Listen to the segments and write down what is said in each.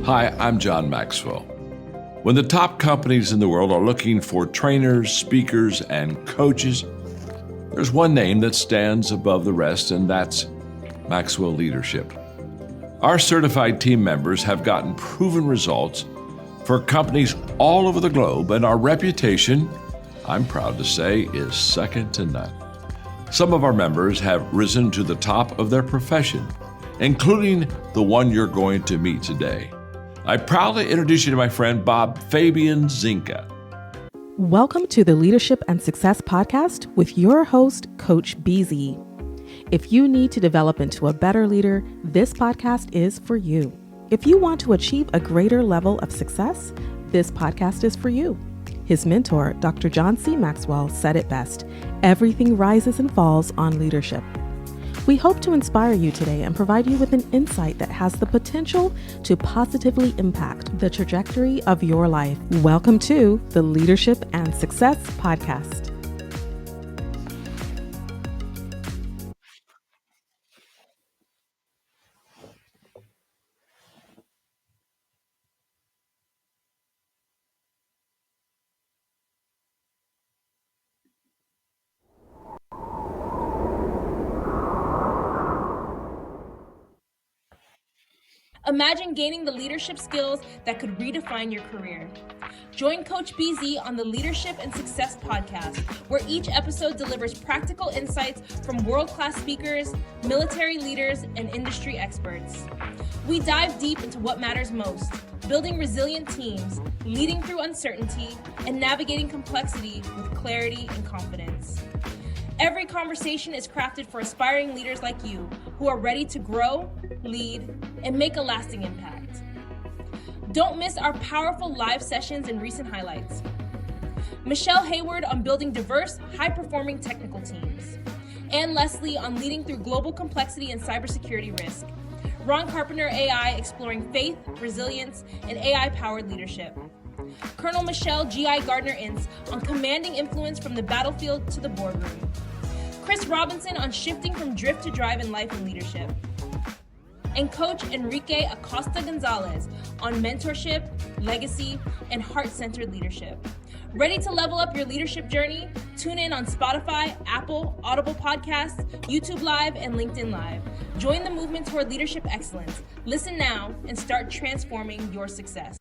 Hi, I'm John Maxwell. When the top companies in the world are looking for trainers, speakers, and coaches, there's one name that stands above the rest, and that's Maxwell Leadership. Our certified team members have gotten proven results for companies all over the globe, and our reputation, I'm proud to say, is second to none. Some of our members have risen to the top of their profession, including the one you're going to meet today. I proudly introduce you to my friend Bob Fabian Zinka. Welcome to the Leadership and Success Podcast with your host, Coach BZ. If you need to develop into a better leader, this podcast is for you. If you want to achieve a greater level of success, this podcast is for you. His mentor, Dr. John C. Maxwell, said it best: everything rises and falls on leadership. We hope to inspire you today and provide you with an insight that has the potential to positively impact the trajectory of your life. Welcome to the Leadership and Success Podcast. Imagine gaining the leadership skills that could redefine your career. Join Coach BZ on the Leadership and Success Podcast, where each episode delivers practical insights from world-class speakers, military leaders, and industry experts. We dive deep into what matters most: building resilient teams, leading through uncertainty, and navigating complexity with clarity and confidence. Every conversation is crafted for aspiring leaders like you who are ready to grow, lead, and make a lasting impact. Don't miss our powerful live sessions and recent highlights. Michelle Hayward on building diverse, high-performing technical teams. Ann Leslie on leading through global complexity and cybersecurity risk. Ron Carpenter AI exploring faith, resilience, and AI-powered leadership. Colonel Michelle G.I. Gardner-Ince on commanding influence from the battlefield to the boardroom. Chris Robinson on shifting from drift to drive in life and leadership. And Coach Enrique Acosta Gonzalez on mentorship, legacy, and heart-centered leadership. Ready to level up your leadership journey? Tune in on Spotify, Apple, Audible Podcasts, YouTube Live, and LinkedIn Live. Join the movement toward leadership excellence. Listen now and start transforming your success.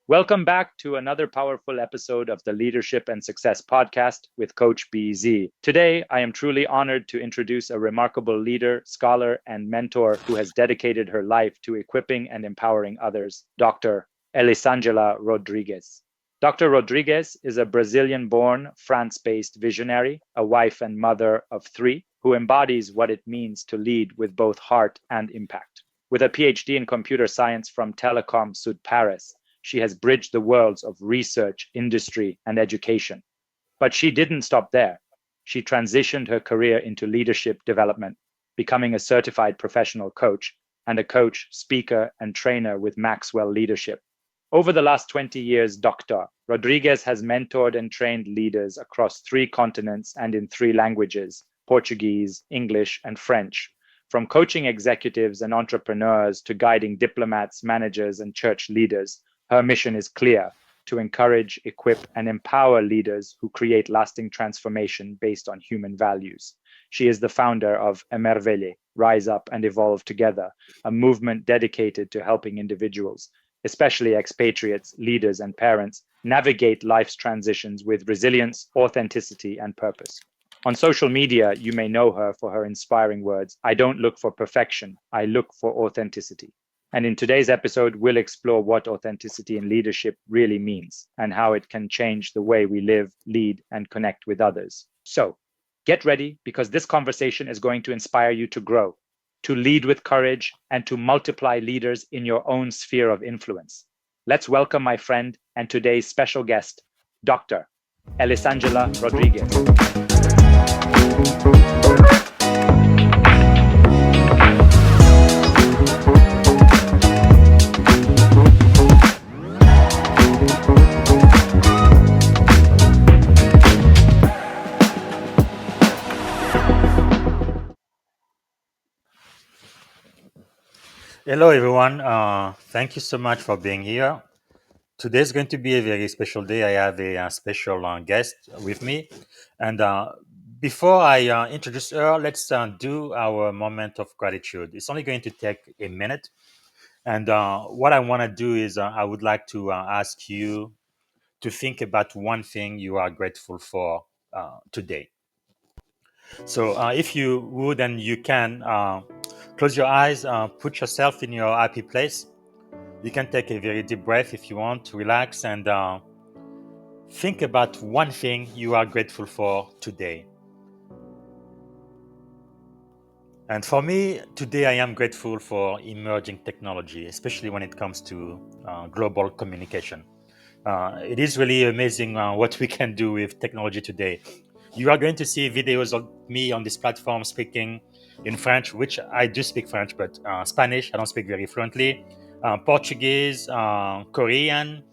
Welcome back to another powerful episode of the Leadership and Success Podcast with Coach BZ. Today, I am truly honored to introduce a remarkable leader, scholar, and mentor who has dedicated her life to equipping and empowering others, Dr. Elisangela Rodrigues. Dr. Rodrigues is a Brazilian-born, France-based visionary, a wife and mother of three, who embodies what it means to lead with both heart and impact. With a PhD in computer science from Telecom Sud Paris, she has bridged the worlds of research, industry, and education. But she didn't stop there. She transitioned her career into leadership development, becoming a certified professional coach and a coach, speaker, and trainer with Maxwell Leadership. Over the last 20 years, Dr. Rodrigues has mentored and trained leaders across 3 continents and in 3 languages, Portuguese, English, and French. From coaching executives and entrepreneurs to guiding diplomats, managers, and church leaders, her mission is clear: to encourage, equip, and empower leaders who create lasting transformation based on human values. She is the founder of Emervele, Rise Up and Evolve Together, a movement dedicated to helping individuals, especially expatriates, leaders, and parents, navigate life's transitions with resilience, authenticity, and purpose. On social media, you may know her for her inspiring words, "I don't look for perfection, I look for authenticity." And in today's episode, we'll explore what authenticity in leadership really means and how it can change the way we live, lead, and connect with others. So get ready, because this conversation is going to inspire you to grow, to lead with courage, and to multiply leaders in your own sphere of influence. Let's welcome my friend and today's special guest, Dr. Elisangela Rodrigues. Hello, everyone. Thank you so much for being here. Today is going to be a very special day. I have a special guest with me. And before I introduce her, let's do our moment of gratitude. It's only going to take a minute. And what I want to do is I would like to ask you to think about one thing you are grateful for today. So if you would and you can, close your eyes, put yourself in your happy place. You can take a very deep breath if you want to relax and think about one thing you are grateful for today. And for me, today I am grateful for emerging technology, especially when it comes to global communication. It is really amazing what we can do with technology today. You are going to see videos of me on this platform speaking in French, which I do speak French, but Spanish, I don't speak very fluently, Portuguese, Korean,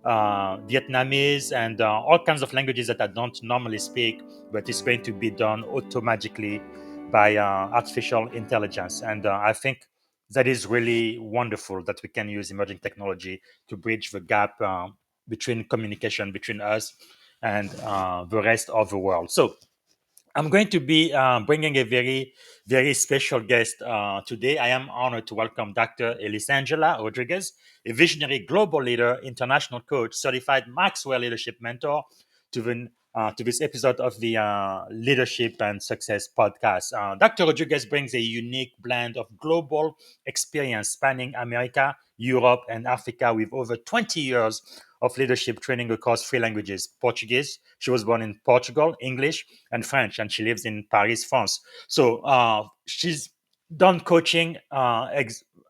Vietnamese, and all kinds of languages that I don't normally speak, but it's going to be done automatically by artificial intelligence. And I think that is really wonderful that we can use emerging technology to bridge the gap between communication between us and the rest of the world. So I'm going to be bringing a very, very special guest today. I am honored to welcome Dr. Elisangela Rodrigues, a visionary global leader, international coach, certified Maxwell Leadership mentor, to this episode of the Leadership and Success podcast. Dr. Rodrigues brings a unique blend of global experience spanning America, Europe, and Africa with over 20 years of leadership training across 3 languages: Portuguese. She was born in Portugal, English, and French, and she lives in Paris, France. So she's done coaching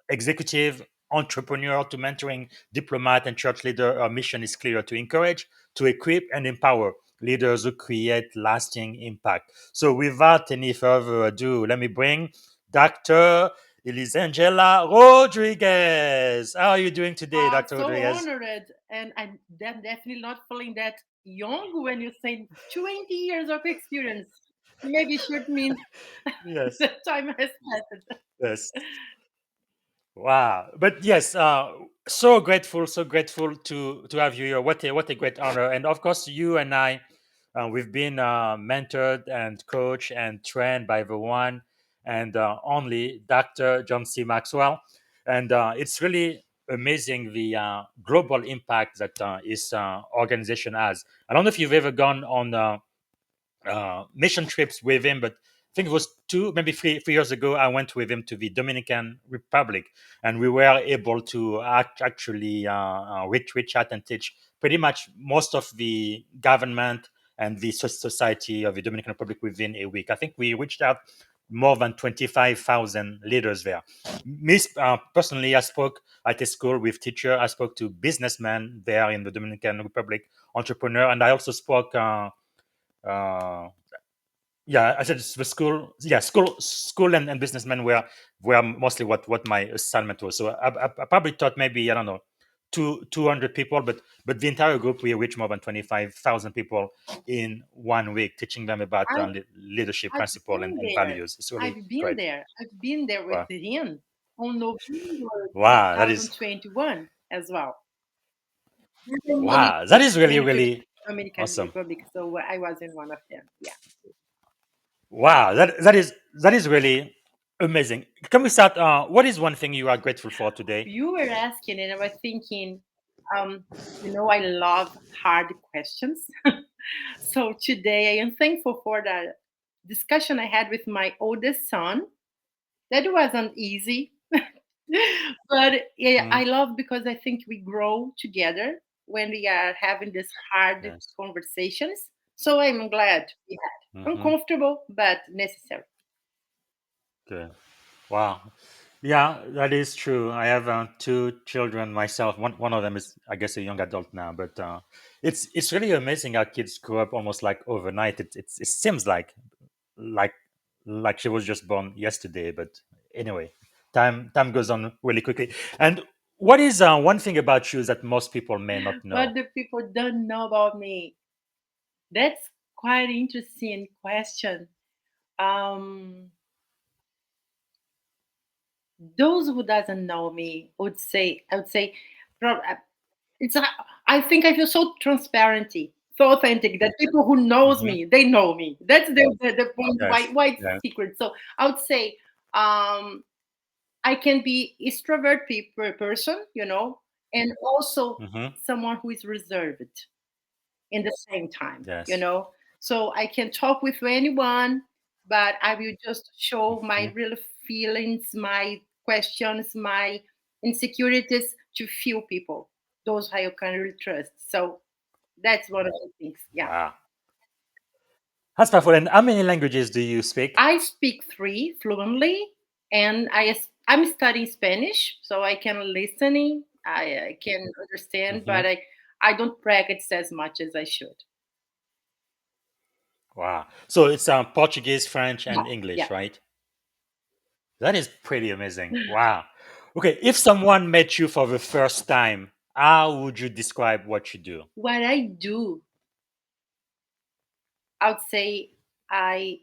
executive, entrepreneur to mentoring diplomat and church leader. Her mission is clear: to encourage, to equip, and empower leaders who create lasting impact. So without any further ado, let me bring Dr. Elisangela Rodrigues. How are you doing today, I'm Dr. so Rodrigues? honored, and I'm definitely not feeling that young when you say 20 years of experience. Maybe should mean Yes, the time has passed. yes. Wow. But yes, so grateful to have you here. What a great honor. And of course, you and I, we've been mentored and coached and trained by the one and only Dr. John C. Maxwell. And it's really amazing the global impact that his organization has. I don't know if you've ever gone on mission trips with him, but I think it was 2, maybe 3 years ago. I went with him to the Dominican Republic, and we were able to actually reach out and teach pretty much most of the government and the society of the Dominican Republic within a week. I think we reached out more than 25,000 leaders there. Me personally, I spoke at a school with teacher. I spoke to businessmen there in the Dominican Republic, entrepreneur, and I also spoke. Uh, yeah, I said the school. Yeah, school and businessmen were mostly what my assignment was. So I probably taught maybe, I don't know, 200 people, but the entire group, we reached more than 25,000 people in 1 week, teaching them about I've, leadership I've principle been and there. values. It's really I've been great. there. I've been there with Wow, him on November wow, that is 2021 as well. wow, that is really Dominican really Dominican awesome. Republic. So I was in one of them. Yeah. Wow, that is really amazing. Can we start? What is one thing you are grateful for today? You were asking, and I was thinking, um, I love hard questions. So today I am thankful for the discussion I had with my oldest son. That wasn't easy, but yeah, Mm, I love because I think we grow together when we are having these hard yes. conversations. So I'm glad we had Hmm. uncomfortable but necessary. Good. Wow. Yeah, that is true. I have two children myself. One of them is, I guess, a young adult now. But it's really amazing how kids grow up almost like overnight. It seems like like she was just born yesterday. But anyway, time goes on really quickly. And what is one thing about you that most people may not What know? do people don't know about me? That's quite interesting question. Um, those who doesn't know me I would say, it's I think I feel so transparency, so authentic that people who knows Hmm. me, they know me. That's the point. Yes. Why it's Yeah. secret. So I would say, I can be extrovert person, and also Hmm. someone who is reserved in the same time, Yes. so I can talk with anyone, but I will just show my Mhm. real feelings, my questions, my insecurities to few people, those I can really trust. So that's one of the things. Yeah. Wow. That's powerful. And how many languages do you speak? I speak three fluently, and I'm studying Spanish, so I can listening, I can understand, Hmm. but I don't practice as much as I should. Wow. So it's Portuguese, French, Yeah, and yeah. English, right? That is pretty amazing. Wow. Okay. If someone met you for the first time, how would you describe what you do? What I do, I would say I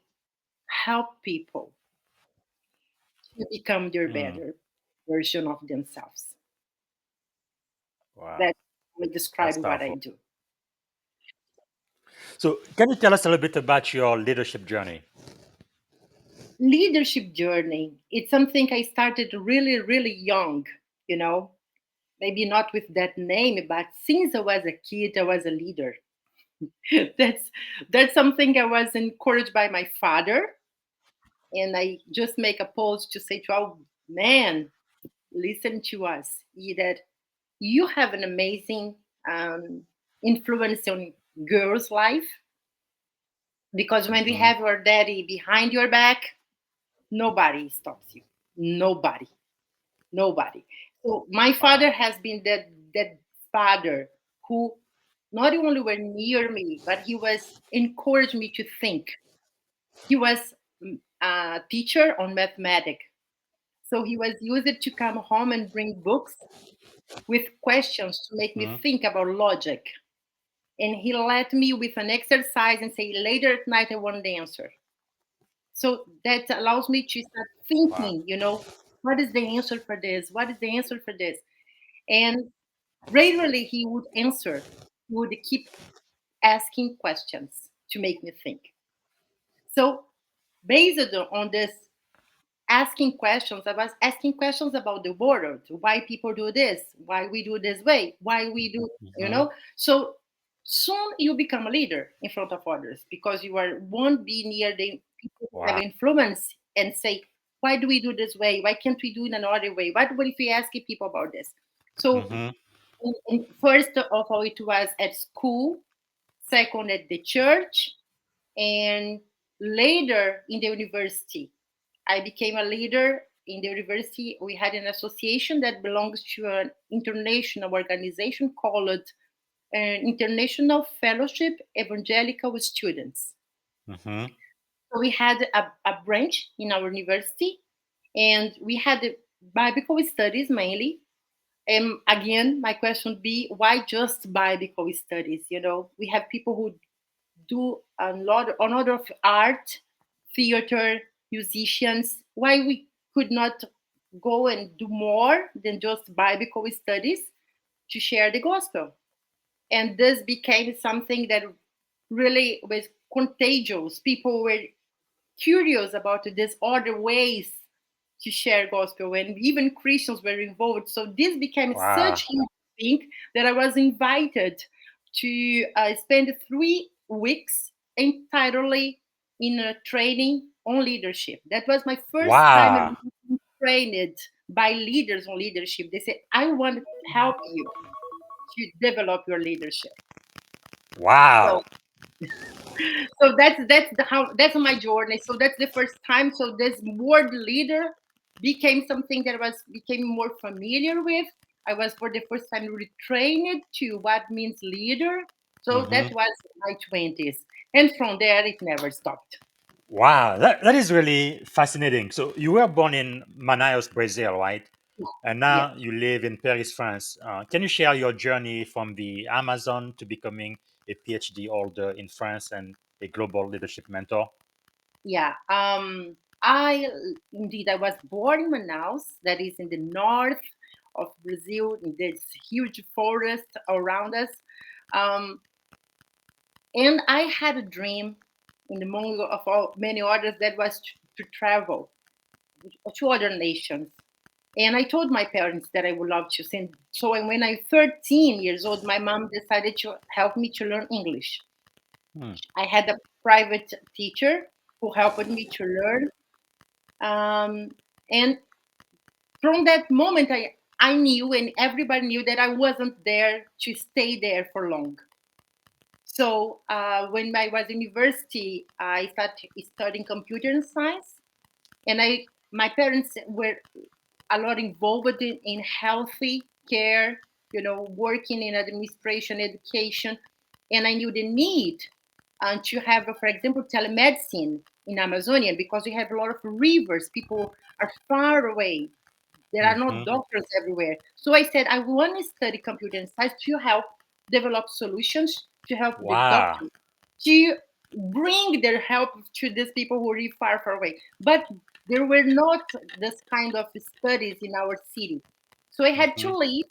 help people to become their Mm, better version of themselves. wow. That would That's describe what I powerful. do. So, can you tell us a little bit about your leadership journey? Leadership journey, it's something I started really, really young, you know, maybe not with that name, but since I was a kid, I was a leader. that's that's something I was encouraged by my father, and I just make a post to say to our man, listen to us, that you have an amazing um, influence on girls' life, because when we Hmm. have your daddy behind your back, nobody stops you. Nobody, nobody. So my Wow. father has been that father who not only were near me, but he was encouraged me to think. He was a teacher on mathematics, so he was used to come home and bring books with questions to make me Hmm. think about logic. And he led me with an exercise and say, later at night, I want the answer. So that allows me to start Wow. thinking, what is the answer for this? What is the answer for this? And regularly he would answer, he would keep asking questions to make me think. So based on this asking questions, I was asking questions about the world, why people do this, why we do this way, why we do, Hmm. So soon you become a leader in front of others because you won't be near the people who have Wow. influence and say, why do we do this way? Why can't we do it another way? What if we ask people about this? So Hmm. First of all, it was at school, second at the church, and later in the university. I became a leader in the university. We had an association that belongs to an international organization called International Fellowship Evangelical Students. Mm-hmm. So we had a branch in our university, and we had Bible studies mainly. And again, my question would be, why just Bible studies? We have people who do a lot of art, theater, musicians. Why we could not go and do more than just Bible studies to share the gospel? And this became something that really was contagious. People were curious about these other ways to share gospel, and even Christians were involved. So this became Wow. such a thing that I was invited to spend 3 weeks entirely in a training on leadership. That was my first time Wow. being trained by leaders on leadership. They said, I want to help you to develop your leadership. Wow. So that's my journey. So that's the first time. So this word leader became something that I was became more familiar with. I was for the first time really trained to what means leader. So Mm-hmm. that was my 20s, and from there it never stopped. Wow, that is really fascinating. So you were born in Manaus, Brazil, right? And Yeah. now you live in Paris, France. Can you share your journey from the Amazon to becoming a PhD holder in France and a global leadership mentor? Yeah. I indeed I was born in Manaus, that is in the north of Brazil, in this huge forest around us. Um, and I had a dream in the among of all many others that was to travel to other nations. And I told my parents that I would love to send. So when I 13 years old, my mom decided to help me to learn English. Hmm. I had a private teacher who helped me to learn. And from that moment, I knew, and everybody knew, that I wasn't there to stay there for long. So when I was in university, I started studying computer science, and my parents were a lot involved in healthy care, working in administration, education, and I knew the need to have, for example, telemedicine in Amazonia, because we have a lot of rivers. People are far away. There are no Mm-hmm. doctors everywhere. So I said, I want to study computer science to help develop solutions to help the Wow. doctors to bring their help to these people who are far, far away. But there were not this kind of studies in our city. So I had Mm-hmm. to leave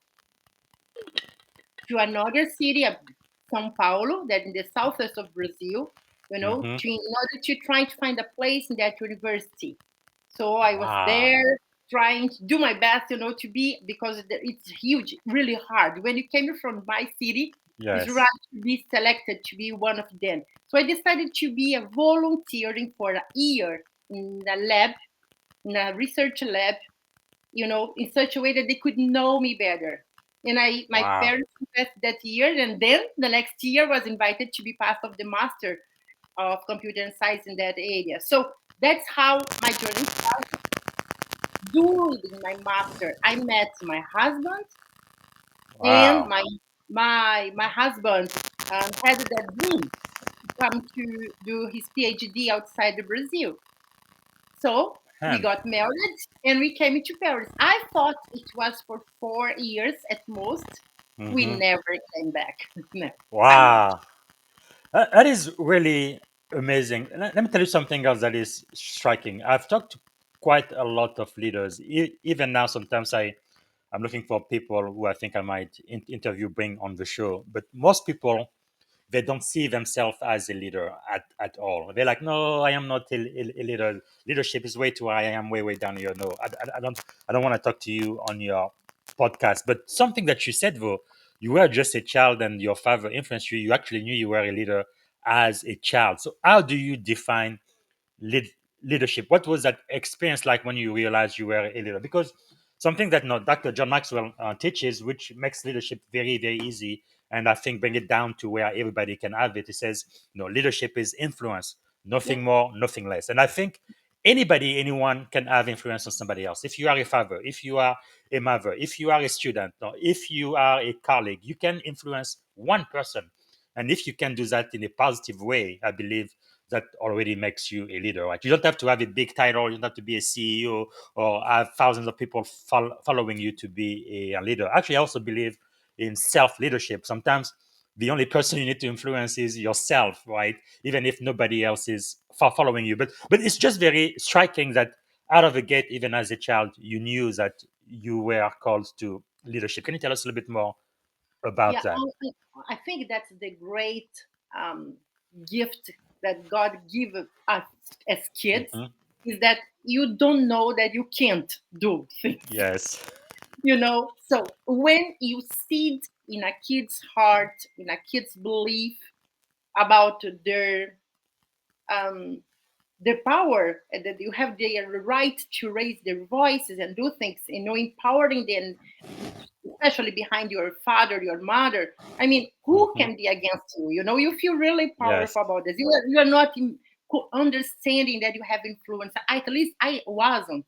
to another city, São Paulo, that in the southwest of Brazil, Mm-hmm. in order to try to find a place in that university. So I was Wow. there trying to do my best, to be, because it's huge, really hard. When you came from my city, it's Yes. hard to be selected to be one of them. So I decided to be a volunteering for a year in a lab, in a research lab, in such a way that they could know me better. And my Wow. parents invested that year, and then the next year was invited to be part of the master of computer science in that area. So that's how my journey started. During my master, I met my husband, and Wow. my husband had that dream to come to do his PhD outside of Brazil. So we Man. got married and we came to Paris. I thought it was for 4 years at most. We Mm-hmm. never came back. No, I left. Wow. That is really amazing. Let me tell you something else that is striking. I've talked to quite a lot of leaders. Even now, sometimes I'm looking for people who I think I might interview, bring on the show. But most people, they don't see themselves as a leader at all. They're like, no, I am not a leader. Leadership is way too high. I am way down here. No, I don't want to talk to you on your podcast. But something that you said though, you were just a child and your father influenced you. You actually knew you were a leader as a child. So how do you define lead, leadership? What was that experience like when you realized you were a leader? Because something that Dr. John Maxwell teaches, which makes leadership very, very easy. And I think bring it down to where everybody can have it. He says, leadership is influence, Yeah. nothing more, nothing less. And I think anyone can have influence on somebody else. If you are a father, if you are a mother, if you are a student, or if you are a colleague, you can influence one person. And if you can do that in a positive way, I believe that already makes you a leader, right? You don't have to have a big title, you don't have to be a CEO or have thousands of people following you to be a leader. Actually, I also believe in self leadership. Sometimes the only person you need to influence is yourself, right? Even if nobody else is following you. But it's just very striking that out of the gate, even as a child, you knew that you were called to leadership. Can you tell us a little bit more about Yeah, that? I think that's the great um, gift that God give us as kids, Hmm. is that you don't know that you can't do things. Yes. So when you seed in a kid's heart, in a kid's belief about um, their power, and that you have their right to raise their voices and do things, empowering them, especially behind your father, your mother. I mean, who Hmm. can be against you? You feel really Yes. powerful about this. You are not understanding that you have influence. At least I wasn't.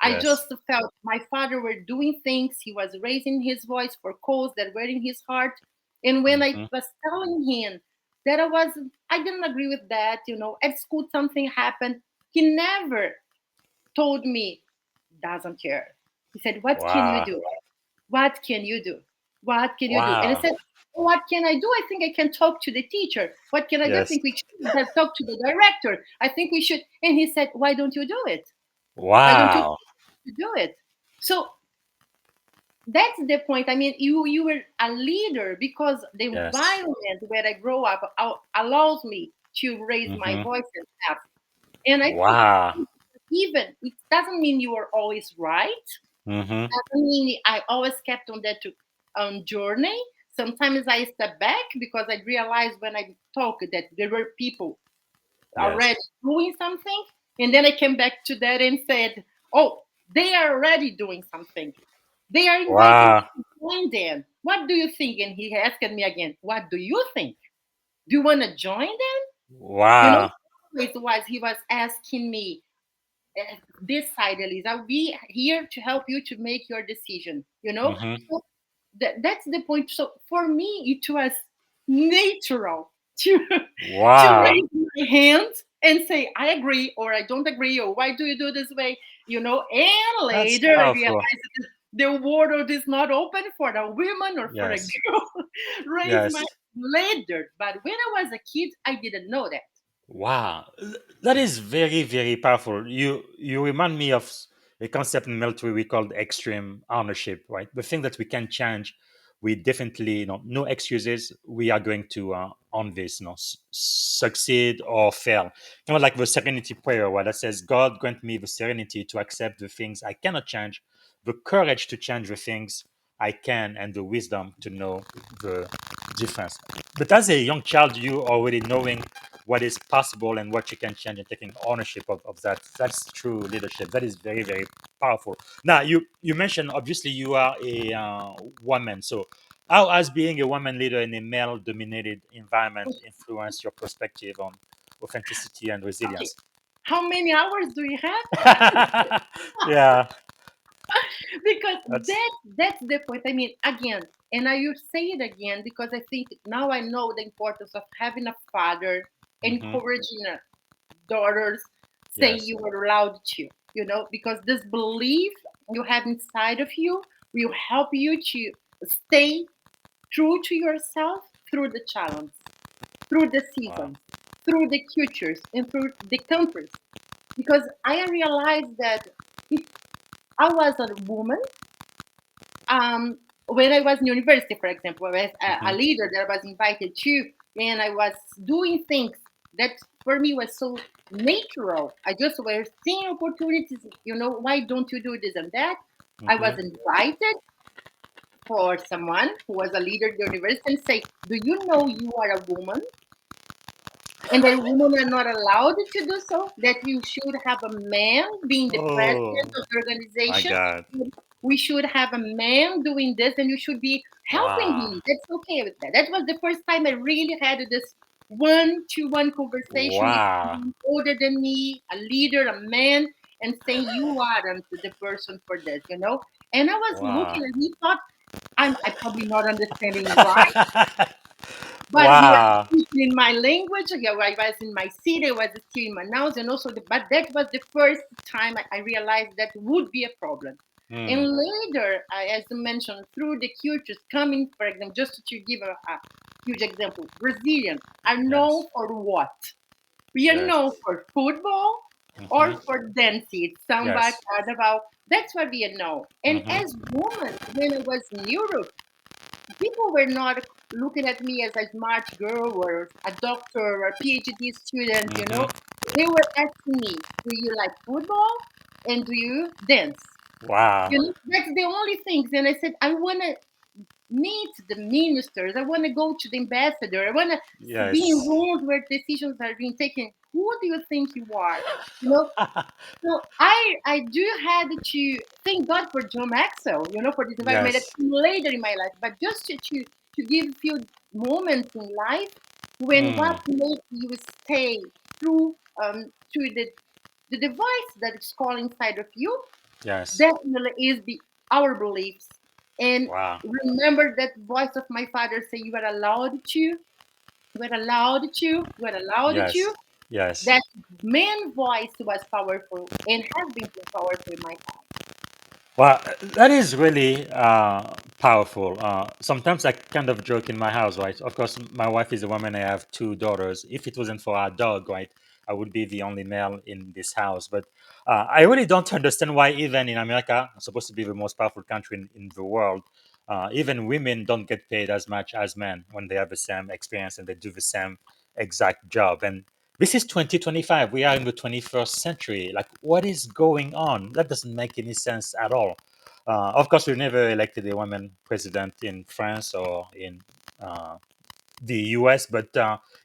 I Yes. just felt my father were doing things. He was raising his voice for cause that were in his heart. And when I Hmm. was telling him that I didn't agree with that, at school something happened, he never told me, doesn't care. He said, what can you Wow. do? What can you do? What can you do? And I Wow. said, what can I do? I think I can talk to the teacher. What can I do? I Yes. think we should talk to the director. I think we should. And he said, why don't you do it? Why don't you Wow. do it? So that's the point. I mean, you were a leader because the Yes. environment where I grow up allows me to raise my Hmm. voice and stuff. And I think Wow. even it doesn't mean you are always right. Hmm. Doesn't mean I always kept on that journey. Sometimes I step back because I realized when I talk that there were people Yes. already doing something, and then I came back to that and said, "Oh, they are already doing something. They are inviting me Wow. to join them. What do you think?" And he asked me again, "What do you think? Do you want to join them?" You know, Wow. he was asking me, this side, Elise, I'll be here to help you to make your decision. Hmm. So that's the point. So for me, it was natural to to Wow. raise my hand and say I agree or I don't agree or why do you do this way? And That's later I realized powerful. that the world is not open for a woman or for a Yes. girl. Raise my Yes. later, but when I was a kid, I didn't know that. Wow, that is very, very powerful. You remind me of a concept in military we called extreme ownership, right? The thing that we can change, we definitely, no excuses. We are going to on this, succeed or fail. Kind of like the serenity prayer, where that says, "God grant me the serenity to accept the things I cannot change, the courage to change the things I can, and the wisdom to know the difference." But as a young child, you already knowing what is possible and what you can change and taking ownership of that. That's true leadership. That is very, very powerful. Now, you mentioned obviously you are a woman. So, how has being a woman leader in a male dominated environment influenced your perspective on authenticity and Okay, resilience? how many hours do you have? Yeah, Because that's. that's the point. I mean, again, and I will say it again because I think now I know the importance of having a father Hmm. encouraging daughters, saying Yes. you were allowed to, because this belief you have inside of you will help you to stay true to yourself through the challenge, through the Wow. seasons, through the cultures, and through the countries. Because I realized that if I was a woman, when I was in university, for example, I was a Hmm. leader that I was invited to, and I was doing things that for me was so natural. I just was seeing opportunities, why don't you do this and that? I was Hmm. invited for someone who was a leader at the university and say, do you know you are a woman? and that women are not allowed to do so, that you should have a man being the president Oh of the my organization. God. We should have a man doing this, and you should be helping Wow. him. That's okay with that. That was the first time I really had this one-to-one conversation with Wow. someone older than me, a leader, a man, and saying, you aren't the person for this, you know? And I was looking Wow. and he thought, I probably not understanding why, but he was Wow. speaking in my language. Yeah, I was in my city, I was still in Manaus, and also, but that was the first time I realized that would be a problem. And Hmm. later, as you mentioned, through the cultures coming, for example, just to give a huge example, Brazilians are known Yes. for what? We are Yes. known for football or Hmm. for dancing, samba, Yes. carnival. That's what we are known. And Hmm. as women, when I was in Europe, people were not looking at me as a smart girl or a doctor or a PhD student, you know. Hmm. They were asking me, do you like football and do you dance? Wow. You know, that's the only things. And I said, I want to meet the ministers. I want to go to the ambassador. I want to be in Yes. rooms where decisions are being taken. Who do you think you are? You know, so I do had to thank God for John Maxwell, you know, for this environment that Yes. came later in my life. But just to give a few moments in life when Mm. what makes you stay through to the device that is called inside of you Yes. definitely is our beliefs. And Wow. remember that voice of my father say you are allowed to, you are allowed to, you are allowed Yes. to. Yes. That man voice was powerful and has been powerful in my life. Well, that is really powerful. Sometimes I kind of joke in my house, right? Of course, my wife is a woman. I have two daughters. If it wasn't for our dog, right, I would be the only male in this house. But I really don't understand why, even in America, supposed to be the most powerful country in the world, even women don't get paid as much as men when they have the same experience and they do the same exact job. And this is 2025. We are in the 21st century. Like, what is going on? That doesn't make any sense at all. Of course, we've never elected a woman president in France or in uh, the US, but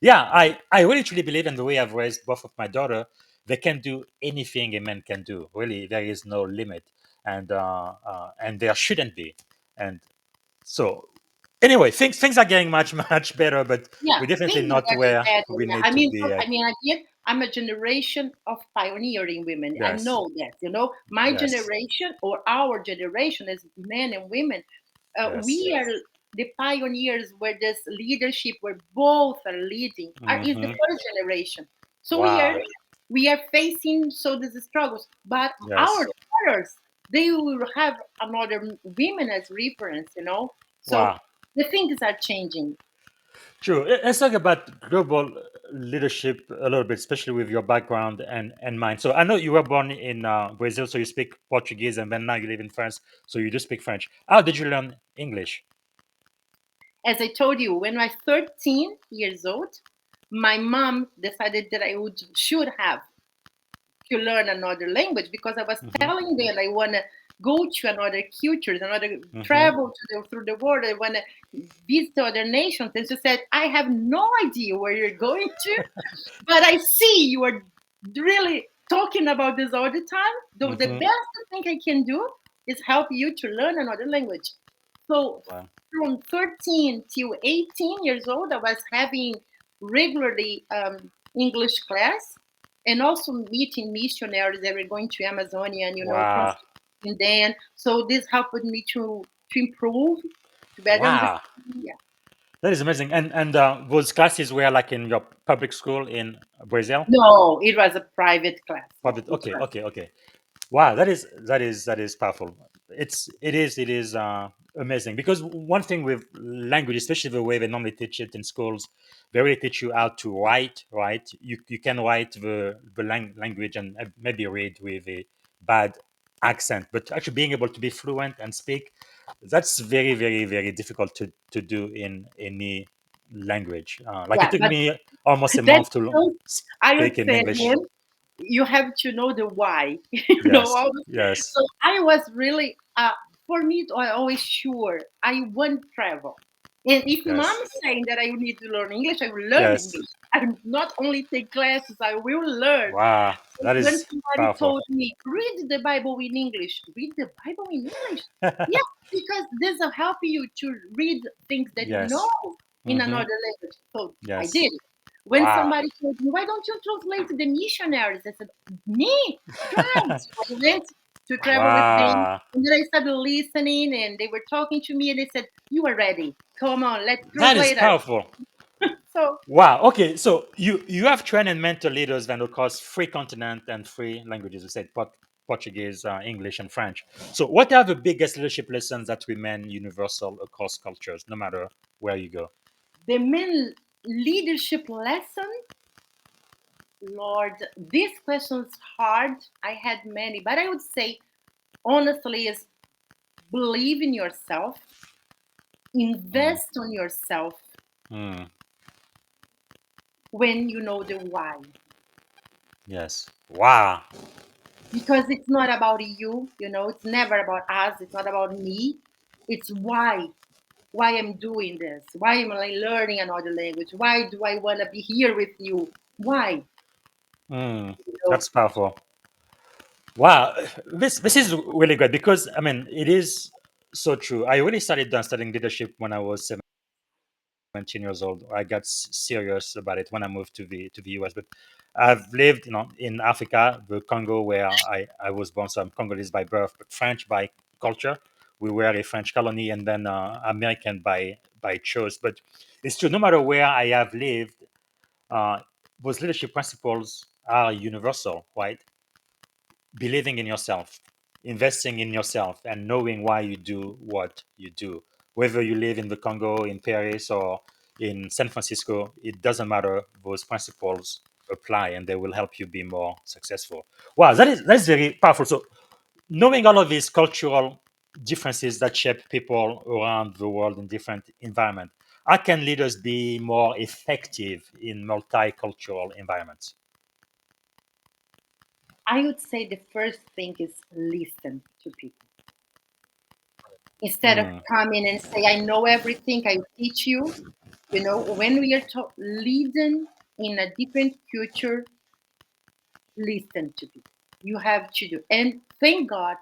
yeah, I really truly believe in the way I've raised both of my daughter. They can do anything a man can do. Really, there is no limit, and there shouldn't be. And so, anyway, things are getting much much better, but Yeah, we're definitely things are not getting where better. we Yeah, need to be at. I mean, again, I'm a generation of pioneering women. I Yes. know that. You know, my Yes. generation or our generation as men and women, Yes. we are the pioneers where this leadership, where both are leading, is the Hmm. first generation. So Wow. we are facing so these struggles, but our Yes. daughters, they will have another women as reference. You know, so Wow. the things are changing. True. Let's talk about global leadership a little bit, especially with your background and mine. So I know you were born in Brazil, so you speak Portuguese, and then now you live in France, so you do speak French. How did you learn English? As I told you, when I was 13 years old, my mom decided that should have to learn another language because I was Hmm. telling them I want to go to another cultures, another Hmm. travel through the world. I want to visit other nations. And she said, I have no idea where you're going to, but I see you are really talking about this all the time. The Hmm. best thing I can do is help you to learn another language. So Wow. from 13 till 18 years old, I was having regularly English class and also meeting missionaries that were going to Amazonia and, you know, Wow. translating them. So this helped me to improve, to better Wow. understand. Yeah. That is amazing. And those classes were like in your public school in Brazil? No, it was a private class. Yeah, Private. it Okay. was. Okay. Okay. Wow, that is powerful. It is amazing because one thing with language, especially the way they normally teach it in schools, they really teach you how to write. Right, you can write the language and maybe read with a bad accent, but actually being able to be fluent and speak, that's very very very difficult to do in any language. Like it Yeah, took but me almost a that's month to so I would speak in say English. again, you have to know the why. You know, Yes, all yes. so I was really for me I always sure I want travel. And if mom Yes. is saying that I need to learn English, I will learn Yes. English. I will not only take classes, I will learn. Wow. That When is somebody powerful. told me, read the Bible in English, read the Bible in English. Yeah, because this will help you to read things that you know Yes. in Mm-hmm. another language. So I Yes. did. When Wow. somebody told me, why don't you translate the missionaries? I said, me? Try. So I went to travel with them. Wow. And then I started listening, and they were talking to me, and they said, you are ready. Come on, let's That is translate us. powerful. So Wow. Okay. So you have trained and mentor leaders then across three continents and three languages. You said Portuguese, English, and French. So what are the biggest leadership lessons that remain universal across cultures, no matter where you go? the main leadership lesson, Lord, this question's hard. I had many, but I would say honestly is believe in yourself, Mm. invest on yourself Mm. when you know the why. Yes. Wow. Because it's not about you, it's never about us, it's not about me. It's why I'm doing this, why am I learning another language, why do I want to be here with you, why, Mm. you know? That's powerful. Wow, this is really good because I mean it is so true. I really started studying leadership when I was 17 years old. I got serious about it when I moved to the US. But I've lived, in Africa, the Congo, where I was born. So I'm Congolese by birth, but French by culture. We were a French colony, and then American by choice. But it's true. No matter where I have lived, uh, those leadership principles are universal, right? Believing in yourself, investing in yourself, and knowing why you do what you do. Whether you live in the Congo, in Paris, or in San Francisco, it doesn't matter. Those principles apply, and they will help you be more successful. Wow, that is very powerful. So, knowing all of these cultural differences that shape people around the world in different environments, how can leaders be more effective in multicultural environments? I would say the first thing is listen to people instead of Mm, coming and say I know everything, I teach you. When we are leading in a different culture, listen to people. You have to do. And thank God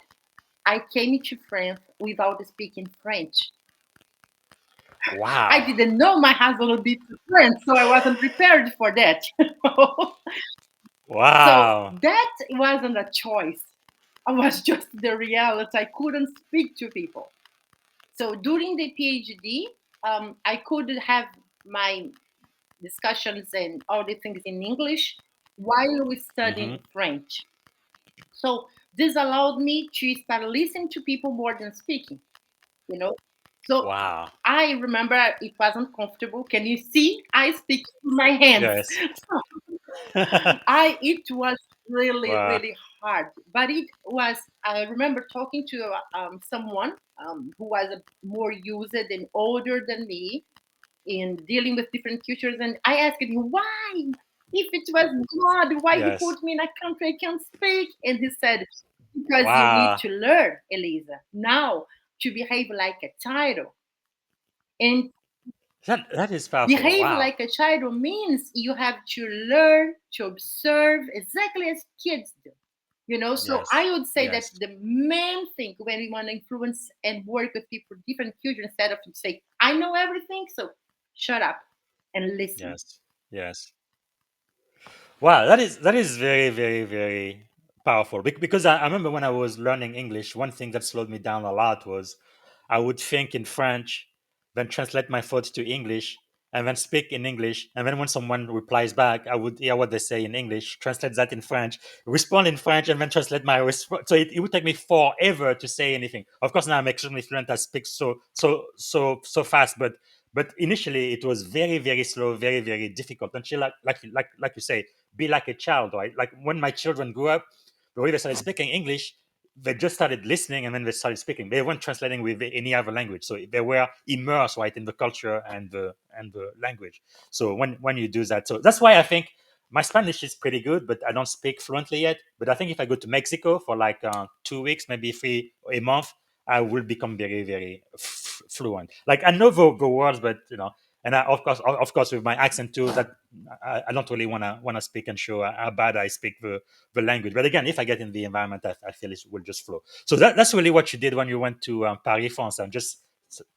I came to France without speaking French. I wow. didn't know my husband would be French, so I wasn't prepared for that. So Wow. that wasn't a choice. It was just the reality. I couldn't speak to people. So during the PhD, I could have my discussions and all the things in English while we Hmm. studying French. So this allowed me to start listening to people more than speaking, you know. So Wow. I remember it wasn't comfortable. Can you see? I speak with my hands. Yes. So it was really, Wow. really hard. But it was, I remember talking to someone who was more used and older than me in dealing with different cultures. And I asked him, why? If it was God, why he Yes. put me in a country I can't speak? And he said, because you need Wow. to learn, Elisa, now to behave like a child. And That is powerful. behave Wow. like a child means you have to learn to observe exactly as kids do. So Yes. I would say that Yes. the main thing when we want to influence and work with people different cultures, instead of say, I know everything, so shut up and listen. Yes. Yes. Wow, that is very, very, very powerful. Because I remember when I was learning English, one thing that slowed me down a lot was I would think in French, then translate my thoughts to English, and then speak in English. And then when someone replies back, I would hear what they say in English, translate that in French, respond in French, and then translate my response. So it would take me forever to say anything. Of course, now I'm extremely fluent. I speak so fast, but initially it was very, very slow, very, very difficult until like you say, be like a child, right? Like when my children grew up, the way they started speaking English, they just started listening and then they started speaking. They weren't translating with any other language, so they were immersed, right, in the culture and the language. So when you do that, so that's why I think my Spanish is pretty good, but I don't speak fluently yet. But I think if I go to Mexico for like 2 weeks, maybe three, a month, I will become very, very fluent. Like I know the words, but and of course, with my accent too, that I don't really wanna speak and show how bad I speak the language. But again, if I get in the environment, I feel it will just flow. So that's really what you did when you went to Paris, France, and just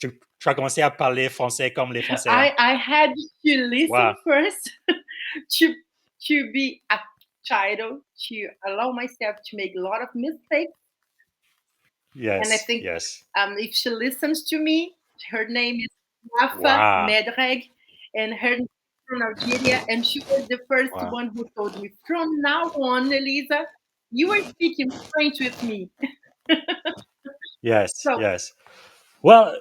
tu as commencé à parler français comme les Français. I had to listen Wow. first to to be a child, to allow myself to make a lot of mistakes. And I Yes. think Yes. if she listens to me, her name is Rafa Wow. Medreg, and her name is from Algeria, and she was the first Wow. one who told me, from now on, Elisa, you are speaking French with me. Yes. So Yes. Well,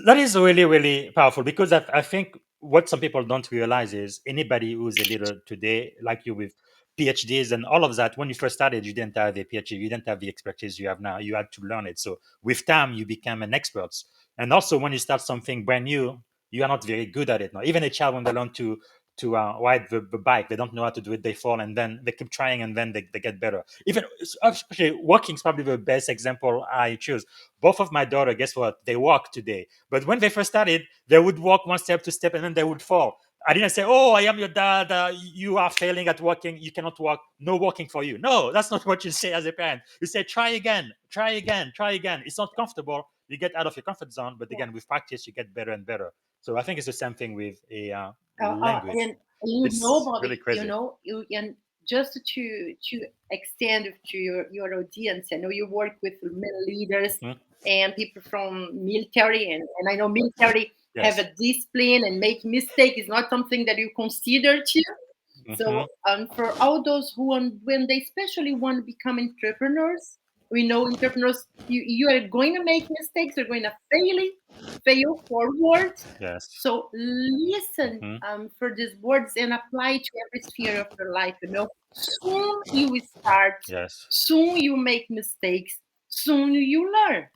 that is really, really powerful because I think what some people don't realize is anybody who's a leader today, like you with PhDs and all of that, when you first started, you didn't have a PhD, you didn't have the expertise you have now. You had to learn it. So with time, you become an expert. And also, when you start something brand new, you are not very good at it now. Even a child, when they learn to ride the bike, they don't know how to do it. They fall and then they keep trying and then they get better. Even especially walking is probably the best example I choose. Both of my daughter, guess what? They walk today. But when they first started, they would walk one step, two step, and then they would fall. I didn't say, "Oh, I am your dad. You are failing at walking. You cannot walk. No walking for you." No, that's not what you say as a parent. You say, "Try again, try again, try again." It's not comfortable. You get out of your comfort zone, but again, with practice, you get better and better. So I think it's the same thing with a language. and you know, It's really Bobby, crazy. and just to extend to your audience, I know you work with many leaders Mhm. and people from military, and I know military have Yes. a discipline, and make mistake is not something that you consider to. Hmm. So, for all those who want, when they especially want to become entrepreneurs, we know entrepreneurs, you are going to make mistakes, you're going to fail forward. Yes. So listen Hmm. for these words and apply to every sphere of your life. Soon you will start, Yes. soon you make mistakes, soon you learn.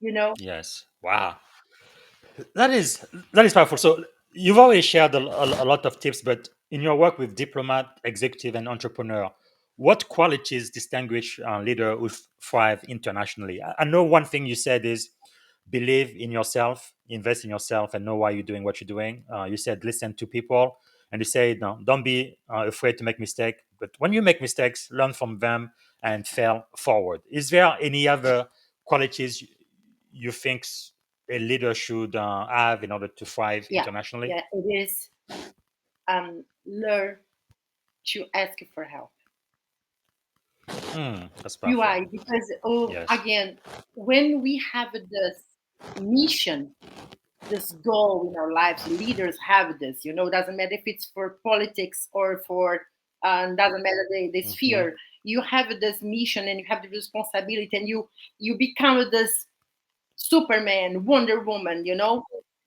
You know, Yes. Wow. That is that is powerful. So you've already shared a lot of tips, but in your work with diplomat, executive, and entrepreneur, what qualities distinguish a leader who thrive internationally? I know one thing you said is believe in yourself, invest in yourself, and know why you're doing what you're doing. You said listen to people, and you said no, don't be afraid to make mistakes. But when you make mistakes, learn from them and fail forward. Is there any other qualities you think a leader should have in order to thrive yeah, internationally? yeah, it is. Learn to ask for help. That's You powerful. are, because Yes. again, when we have this mission, this goal in our lives, leaders have this. Doesn't matter if it's for politics or for doesn't matter the Hmm. sphere. You have this mission and you have the responsibility, and you become this Superman, Wonder Woman.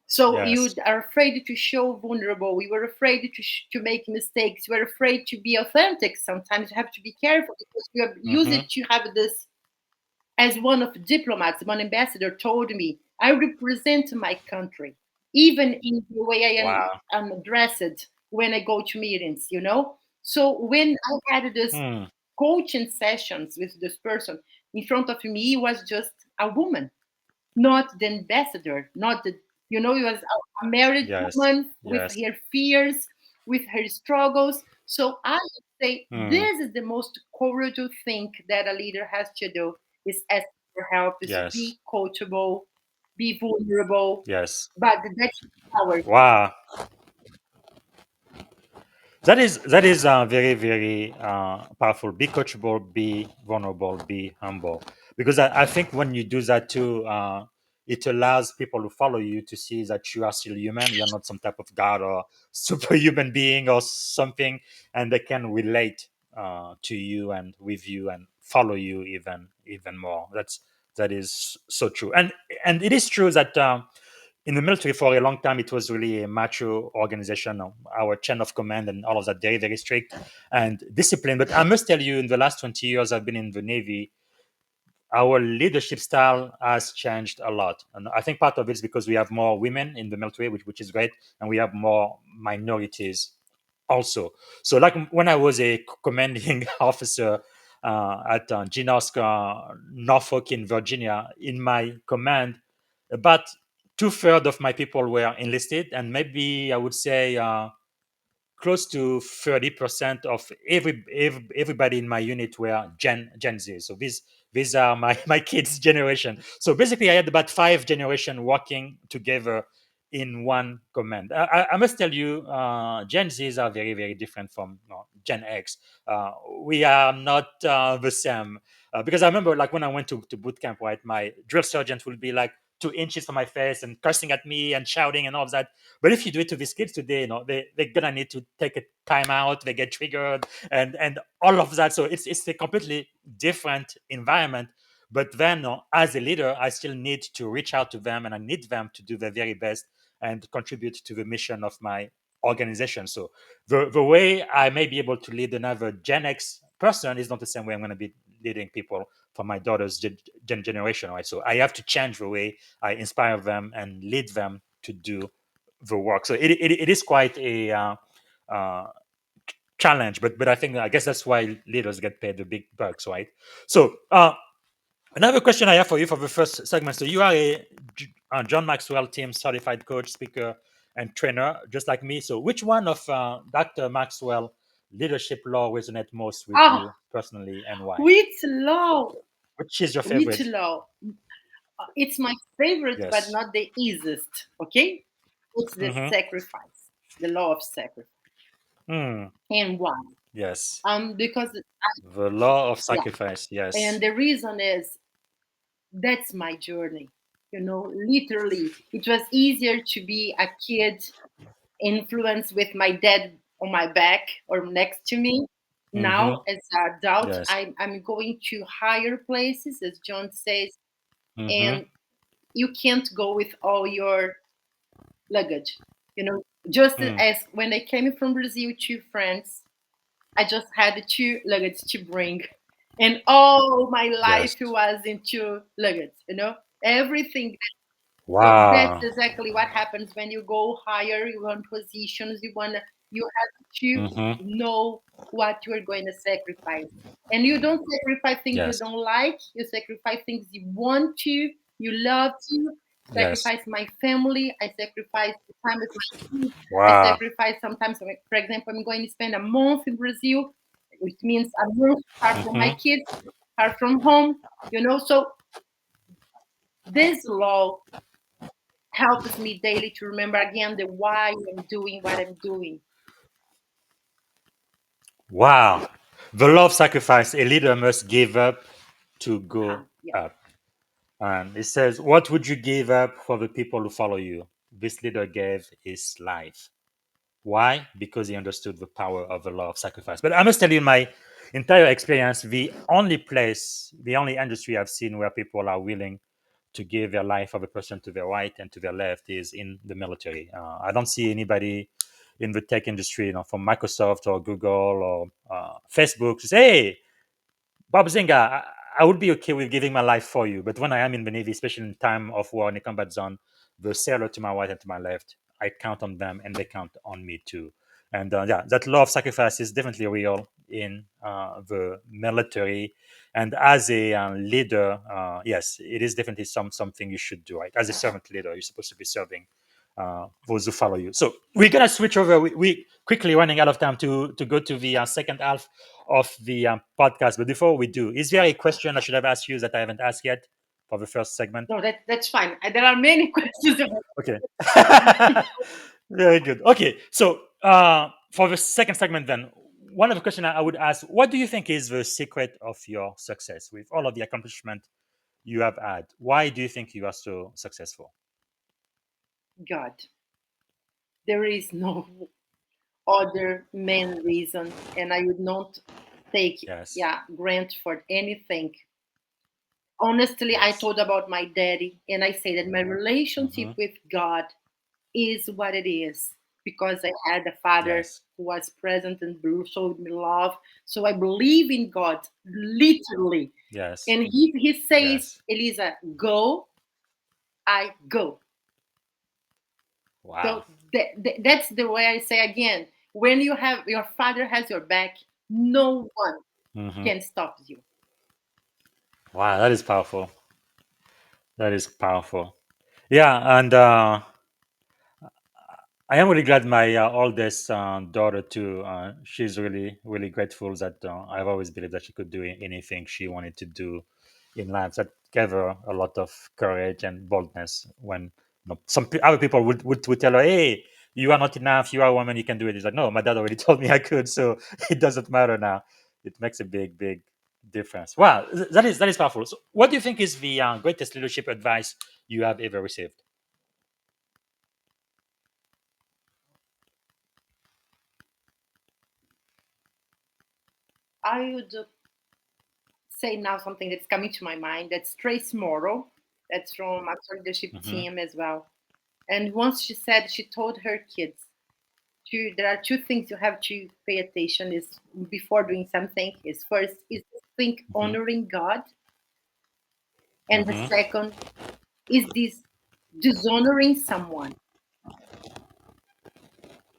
So you Yes. are afraid to show vulnerable. You were afraid to make mistakes. You are afraid to be authentic. Sometimes you have to be careful because you have used Hmm. it to have this. As one of the diplomats, one ambassador told me, I represent my country, even in the way Wow. am dressed when I go to meetings. So when I had this Hmm. coaching sessions with this person, in front of me was just a woman, not the ambassador, not he was a married Yes. woman with Yes. her fears, with her struggles. So I would say Hmm. this is the most courageous thing that a leader has to do, is ask for help, is Yes. be coachable, be vulnerable, Yes. but that's power. Wow. That is very very powerful. Be coachable, be vulnerable, be humble. Because I think when you do that too, it allows people who follow you to see that you are still human. You are not some type of god or superhuman being or something, and they can relate to you and with you and follow you even more. That is so true. And it is true that. In the military for a long time, it was really a macho organization. Our chain of command and all of that, very, very strict and disciplined. But I must tell you, in the last 20 years I've been in the Navy, our leadership style has changed a lot. And I think part of it is because we have more women in the military, which is great, and we have more minorities also. So, like when I was a commanding officer at GNOSC, Norfolk in Virginia, in my command, about 2/3 of my people were enlisted, and maybe I would say close to 30% of everybody in my unit were Gen Z. So these are my my kids' generation. So basically, I had about 5 generations working together in one command. I must tell you, Gen Zs are very very different from Gen X. We are not the same. Because I remember, like when I went to boot camp, right, my drill sergeant will be like 2 inches from my face and cursing at me and shouting and all of that. But if you do it to these kids today, they're gonna need to take a time out. They get triggered and all of that. So it's a completely different environment. But then, as a leader, I still need to reach out to them, and I need them to do their very best and contribute to the mission of my organization. So the way I may be able to lead another Gen X person is not the same way I'm going to be leading people from my daughter's generation, right? So I have to change the way I inspire them and lead them to do the work. So it is quite a uh, challenge, but I guess that's why leaders get paid the big bucks, right? So another question I have for you for the first segment. So you are a John Maxwell team certified coach, speaker, and trainer, just like me. So which one of Dr. Maxwell leadership law resonate most with Oh, you personally, and why? which law? Which is your Which favorite? law? It's my favorite, but Yes. not the easiest. Okay, it's the Mm-hmm. sacrifice, the law of sacrifice. Mm, And why? yes. Because The law of yeah, sacrifice. and Yes. the reason is that's my journey. Literally, it was easier to be a kid influenced with my dad on my back or next to me. Mm-hmm. Now, as an adult, Yes. I'm going to higher places, as John says, Mm-hmm. and you can't go with all your luggage. Just Mm, as when I came from Brazil to France, I just had 2 luggage to bring, and all my yes. life was in 2 luggage. Everything. So that's Wow. exactly what happens when you go higher. You want positions. You have to Mm-hmm. know what you are going to sacrifice, and you don't sacrifice things you Yes. don't like. You sacrifice things you want to, you love to. Yes. Sacrifice my family. I sacrifice the time with my kids. I Wow. sacrifice sometimes. For example, I'm going to spend a month in Brazil, which means a month far from my Mm-hmm. kids, far from home. So this law helps me daily to remember again the why I'm doing what I'm doing. Wow. The law of sacrifice a leader must give up to go Yeah. up. And it says, what would you give up for the people who follow you? This leader gave his life. Why? Because he understood the power of the law of sacrifice. But I must tell you, in my entire experience, the only industry I've seen where people are willing to give their life for the person to their right and to their left is in the military. I don't see anybody in the tech industry, from Microsoft or Google or Facebook, to say, "Hey, Bob Zinga, I would be okay with giving my life for you, but when I am in the Navy, especially in time of war in a combat zone, the sailor to my right and to my left, I count on them and they count on me too." And yeah, that law of sacrifice is definitely real in the military. And as a leader, yes, it is definitely something you should do. Right, as a servant leader, you're supposed to be serving those who follow you. So we're gonna switch over. We quickly running out of time to go to the second half of the podcast. But before we do, is there a question I should have asked you that I haven't asked yet for the first segment? No, that's fine. There are many questions. Okay. Very good. Okay. So for the second segment, then, one of the questions I would ask, what do you think is the secret of your success with all of the accomplishment you have had? Why do you think you are so successful? God, there is no other main reason, and I would not take Yes. grant for anything. Honestly, I Yes. thought about my daddy, and I say that my relationship Mm-hmm. with God is what it is because I had a father Yes. who was present and showed me love. So I believe in God literally. Yes. And he says, Yes. Elisa, go, I go. Wow. So that's the way I say again. When you have your father has your back, no one Mm-hmm. can stop you. Wow, that is powerful. That is powerful. Yeah, and I am really glad my oldest daughter too. She's really grateful that I've always believed that she could do anything she wanted to do in life. That gave her a lot of courage and boldness when other people would tell her, "Hey, you are not enough. You are a woman. You can do it." It's like, no, my dad already told me I could, so it doesn't matter now. It makes a big difference. Wow, that is powerful. So, what do you think is the greatest leadership advice you have ever received? I would say now something that's coming to my mind. That's Trace Morrow. That's from Maxwell Leadership Hmm. team as well. And once she said she told her kids, there are two things you have to pay attention is before doing something. Is first is this thing Hmm. honoring God, and the Hmm. second is this dishonoring someone.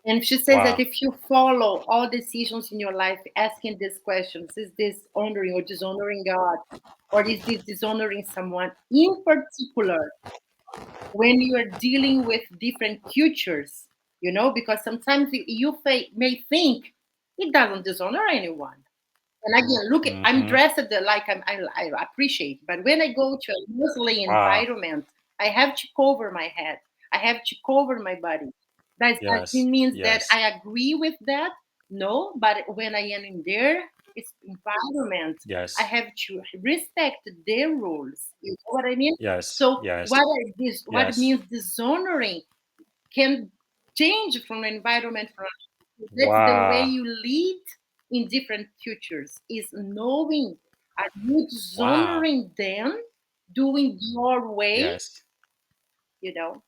And she says that Wow. if you follow all decisions in your life asking these questions, is this honoring or dishonoring God? Or is this dishonoring someone? In particular, when you are dealing with different cultures, because sometimes you may think it doesn't dishonor anyone. And again, look, I'm Hmm. dressed like I appreciate, but when I go to a Muslim Wow. environment, I have to cover my head. I have to cover my body. That Yes. means that Yes. I agree with that. No, but when I am in their environment, I Yes. have to respect their rules. You know what I mean? Yes. So Yes. what Yes. means dishonoring can change from environment from that's the way Wow. you lead in different cultures is knowing are you Wow. dishonoring them doing your way, Yes. you know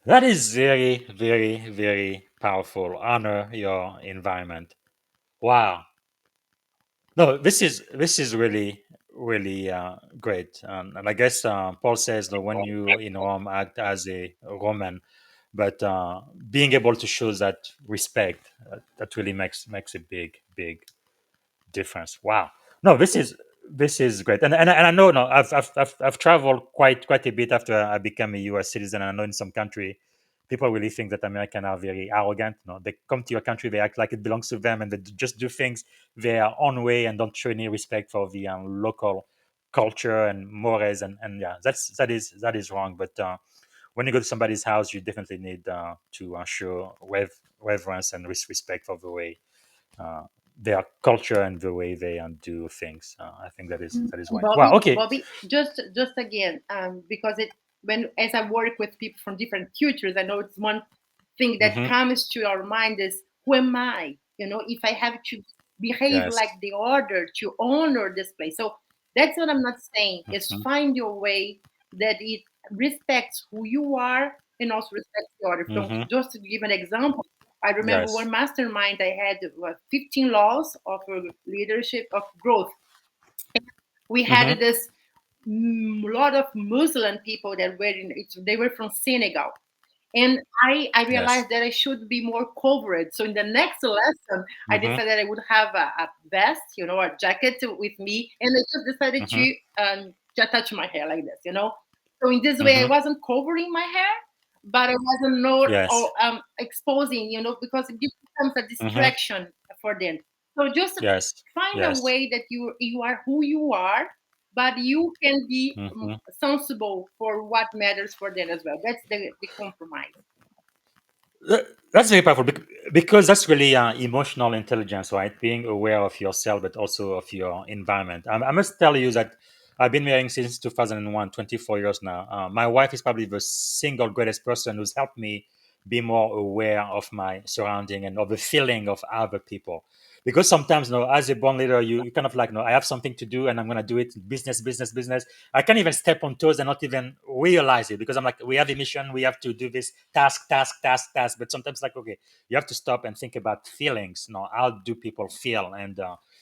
That is very powerful. Honor your environment. Wow. No, this is really great. And I guess Paul says that when you in Rome act as a Roman, but being able to show that respect, that really makes a big difference. Wow. No, this is great, and I know, no, I've traveled quite a bit after I became a U.S. citizen. And I know in some country, people really think that Americans are very arrogant. No, they come to your country, they act like it belongs to them, and they just do things their own way and don't show any respect for the local culture and mores. And yeah, that is wrong. But when you go to somebody's house, you definitely need to show reverence and respect for the way uh, their culture and the way they do things. I think that is right. Wow. Okay. Bobby, just again, because it when as I work with people from different cultures, I know it's one thing that Hmm. comes to our mind is who am I? If I have to behave Yes. like the order to honor this place. So that's what I'm not saying. Is Hmm. find your way that it respects who you are and also respects the order. So Hmm. just to give an example, I remember Yes. one mastermind I had 15 laws of leadership of growth. We Hmm. had this lot of Muslim people that they were from Senegal. And I Yes. realized that I should be more covered. So in the next lesson, I Hmm. decided I would have a vest, a jacket with me, and I just decided Hmm. to touch my hair like this. So in this way, I Hmm. wasn't covering my hair, but I wasn't not Yes. exposing, because it becomes a Hmm. distraction for them. So just Yes. find a Yes. way that you are who you are, but you can be Hmm. sensible for what matters for them as well. That's the compromise. That's very powerful because that's really emotional intelligence, right? Being aware of yourself, but also of your environment. I must tell you that I've been married since 2001, 24 years now. My wife is probably the single greatest person who's helped me be more aware of my surrounding and of the feeling of other people. Because sometimes, as a born leader, you kind of like, I have something to do and I'm going to do it. Business, business, business. I can't even step on toes and not even realize it because I'm like, we have a mission, we have to do this task, task, task, task. But sometimes, like, okay, you have to stop and think about feelings. How do people feel? And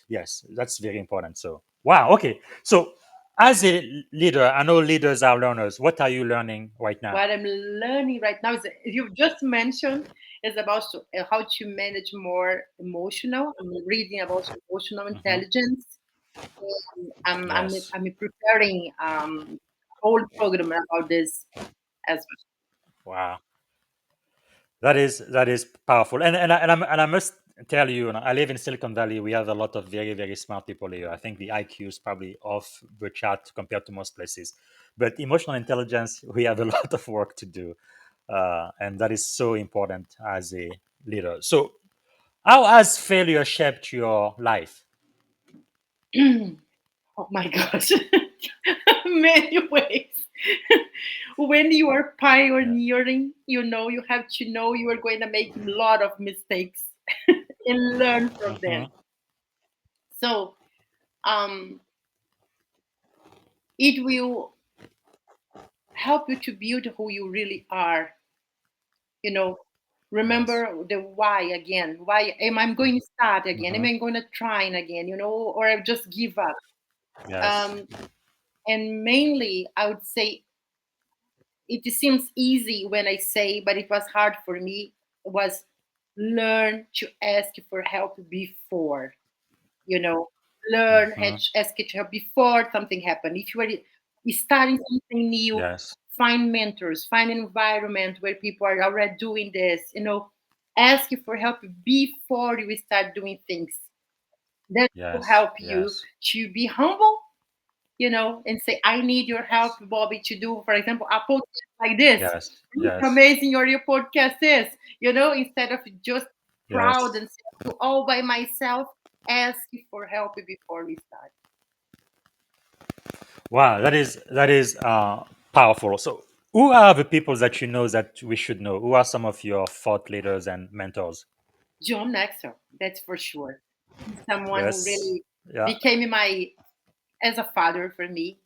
yes, that's very important. So, wow, okay. So, as a leader, I know leaders are learners. What are you learning right now? What I'm learning right now is you've just mentioned is about how to manage more emotional. I'm reading about emotional Hmm. intelligence. I'm Yes. preparing whole program about this as well. Wow. That is powerful, and I must tell you, I live in Silicon Valley. We have a lot of very very smart people here. I think the IQ is probably off the chart compared to most places, but emotional intelligence, we have a lot of work to do, and that is so important as a leader. So, how has failure shaped your life? Oh my gosh, many ways. When you are Yeah. pioneering, you have to know you are going to make a lot of mistakes and learn from them. Hmm. So, um, it will help you to build who you really are. You know, Yes. remember the why again. Why am I going to start again? Am Hmm. I going to try again? Or I just give up. Yes. Um, and mainly, I would say it seems easy when I say, but it was hard for me. Was learn to ask for help before. You know, learn how Hmm. to ask for help before something happened. If you are starting something new, Yes. find mentors, find an environment where people are already doing this. Ask for help before you start doing things. That will Yes. help you Yes. to be humble, and say, I need your help, Bobby, to do, for example, a podcast like this. Yes. Look how Yes. amazing your podcast is, instead of just proud Yes. and say, do all by myself, ask for help before we start. Wow, that is powerful. So, who are the people that you know that we should know? Who are some of your thought leaders and mentors? John Maxwell, that's for sure. He's someone who Yes. really Yeah. became as a father for me.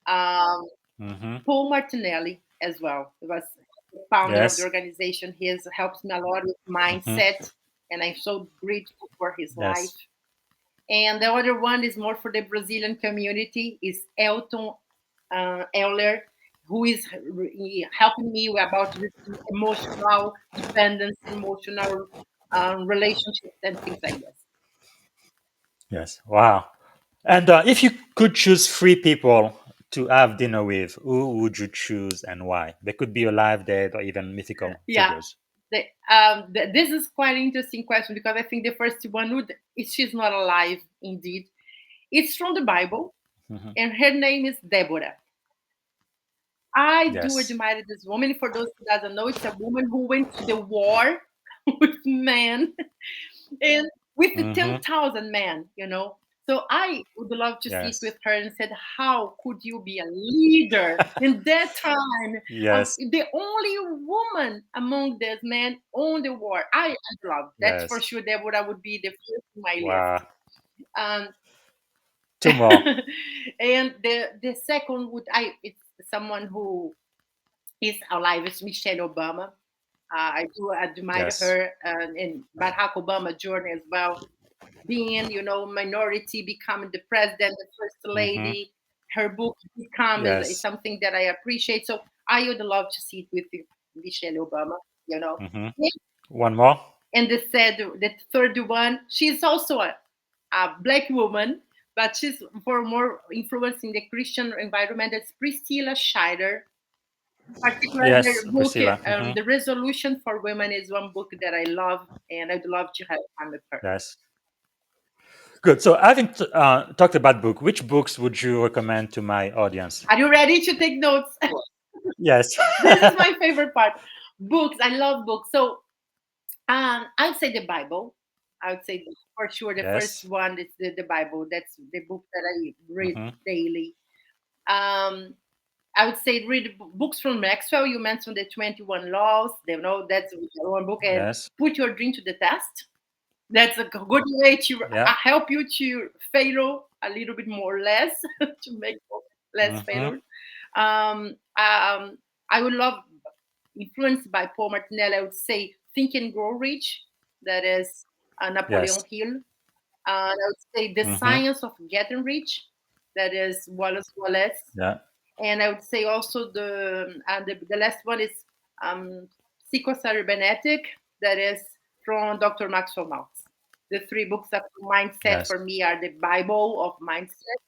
Um, Mm-hmm. Paul Martinelli as well. He was the founder of the Yes. organization. He has helped me a lot with Mm-hmm. mindset, and I'm so grateful for his life. Yes. And the other one is more for the Brazilian community, is Elton Euler, who is helping me about this emotional dependence, emotional relationships, and things like this. Yes. Wow. And if you could choose three people to have dinner with, who would you choose and why? They could be alive, dead, or even mythical Yeah. figures. This is quite an interesting question because I think the first one she's not alive indeed. It's from the Bible, Hmm. and her name is Deborah. I do Yes. admire this woman. For those who doesn't know, it's a woman who went to the war with men and with the Hmm. 10,000 men. So I would love to sit Yes. with her and said, how could you be a leader in that time? Yes. The only woman among these men on the war. I love that's for Yes. sure. Deborah would be the first in my Wow. list. Um, Two more. and the second it's someone who is alive. It's Michelle Obama. I do admire Yes. her and Barack Obama journey as well. Being, minority, becoming the president, the first Hmm. lady. Her book Become is Yes. something that I appreciate. So I would love to sit with Michelle Obama. You know, Hmm. One more. and the third one, she's also a black woman, but she's for more influence in the Christian environment. That's Priscilla Scheider. Particularly Yes, her book, Priscilla. Hmm. The Resolution for Women is one book that I love, and I'd love to have time with her. Yes. Good. So, having talked about book, which books would you recommend to my audience? Are you ready to take notes? Yes. This is my favorite part. Books. I love books. So I would say the Bible. I would say for sure the first Yes. one is the Bible. That's the book that I read Hmm. daily. Um, I would say read books from Maxwell. You mentioned the 21 Laws. That's one book. And Yes. Put Your Dream to the Test. That's a good way to Yeah. help you to fail a little bit more less to make less Hmm. failure. I would love, influenced by Paul Martinelli, I would say Think and Grow Rich. That is Yes. Napoleon Hill. I would say The Hmm. Science of Getting Rich. That is Wallace Wallace. Yeah. And I would say also the last one is Psychocybernetic. That is from Dr. Maxwell Maltz. The three books of mindset Yes. for me are the Bible of mindset.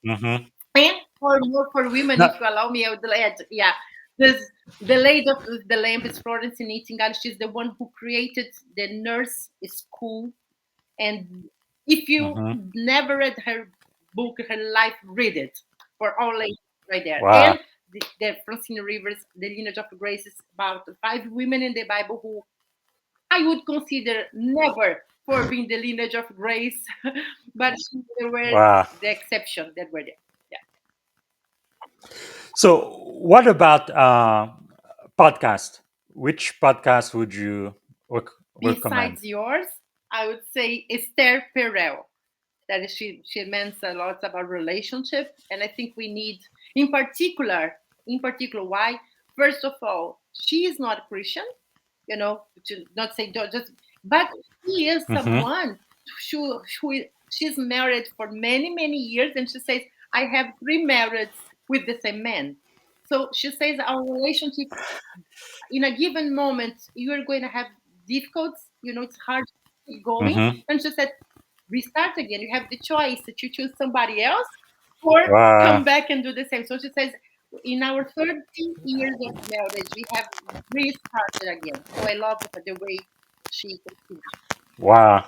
Hmm. And for more for women, No. if you allow me, I would add, yeah. There's the lady of the lamp is Florence Nightingale. She's the one who created the nurse school. And if you Mhm. never read her book, her life, read it for all ladies right there. Wow. And the Francine Rivers, the lineage of grace, is about 5 women in the Bible who I would consider never for being the lineage of grace, but they were Wow. the exception that were there. Yeah. So, what about podcast? Which podcast would you recommend? Besides yours, I would say Esther Perel. That is, she meant a lot about relationship, and I think we need, in particular, why? First of all, she is not Christian, to not say just, but she is Hmm. someone she's married for many many years, and she says, I have 3 marriages with the same man. So she says our relationship, in a given moment, you're going to have difficulties. It's hard to keep going. Hmm. And she said, restart again. You have the choice to choose somebody else or come Wow. back and do the same. So she says, in our 30 years of marriage, we have restarted again. So I love the way she can teach. Wow.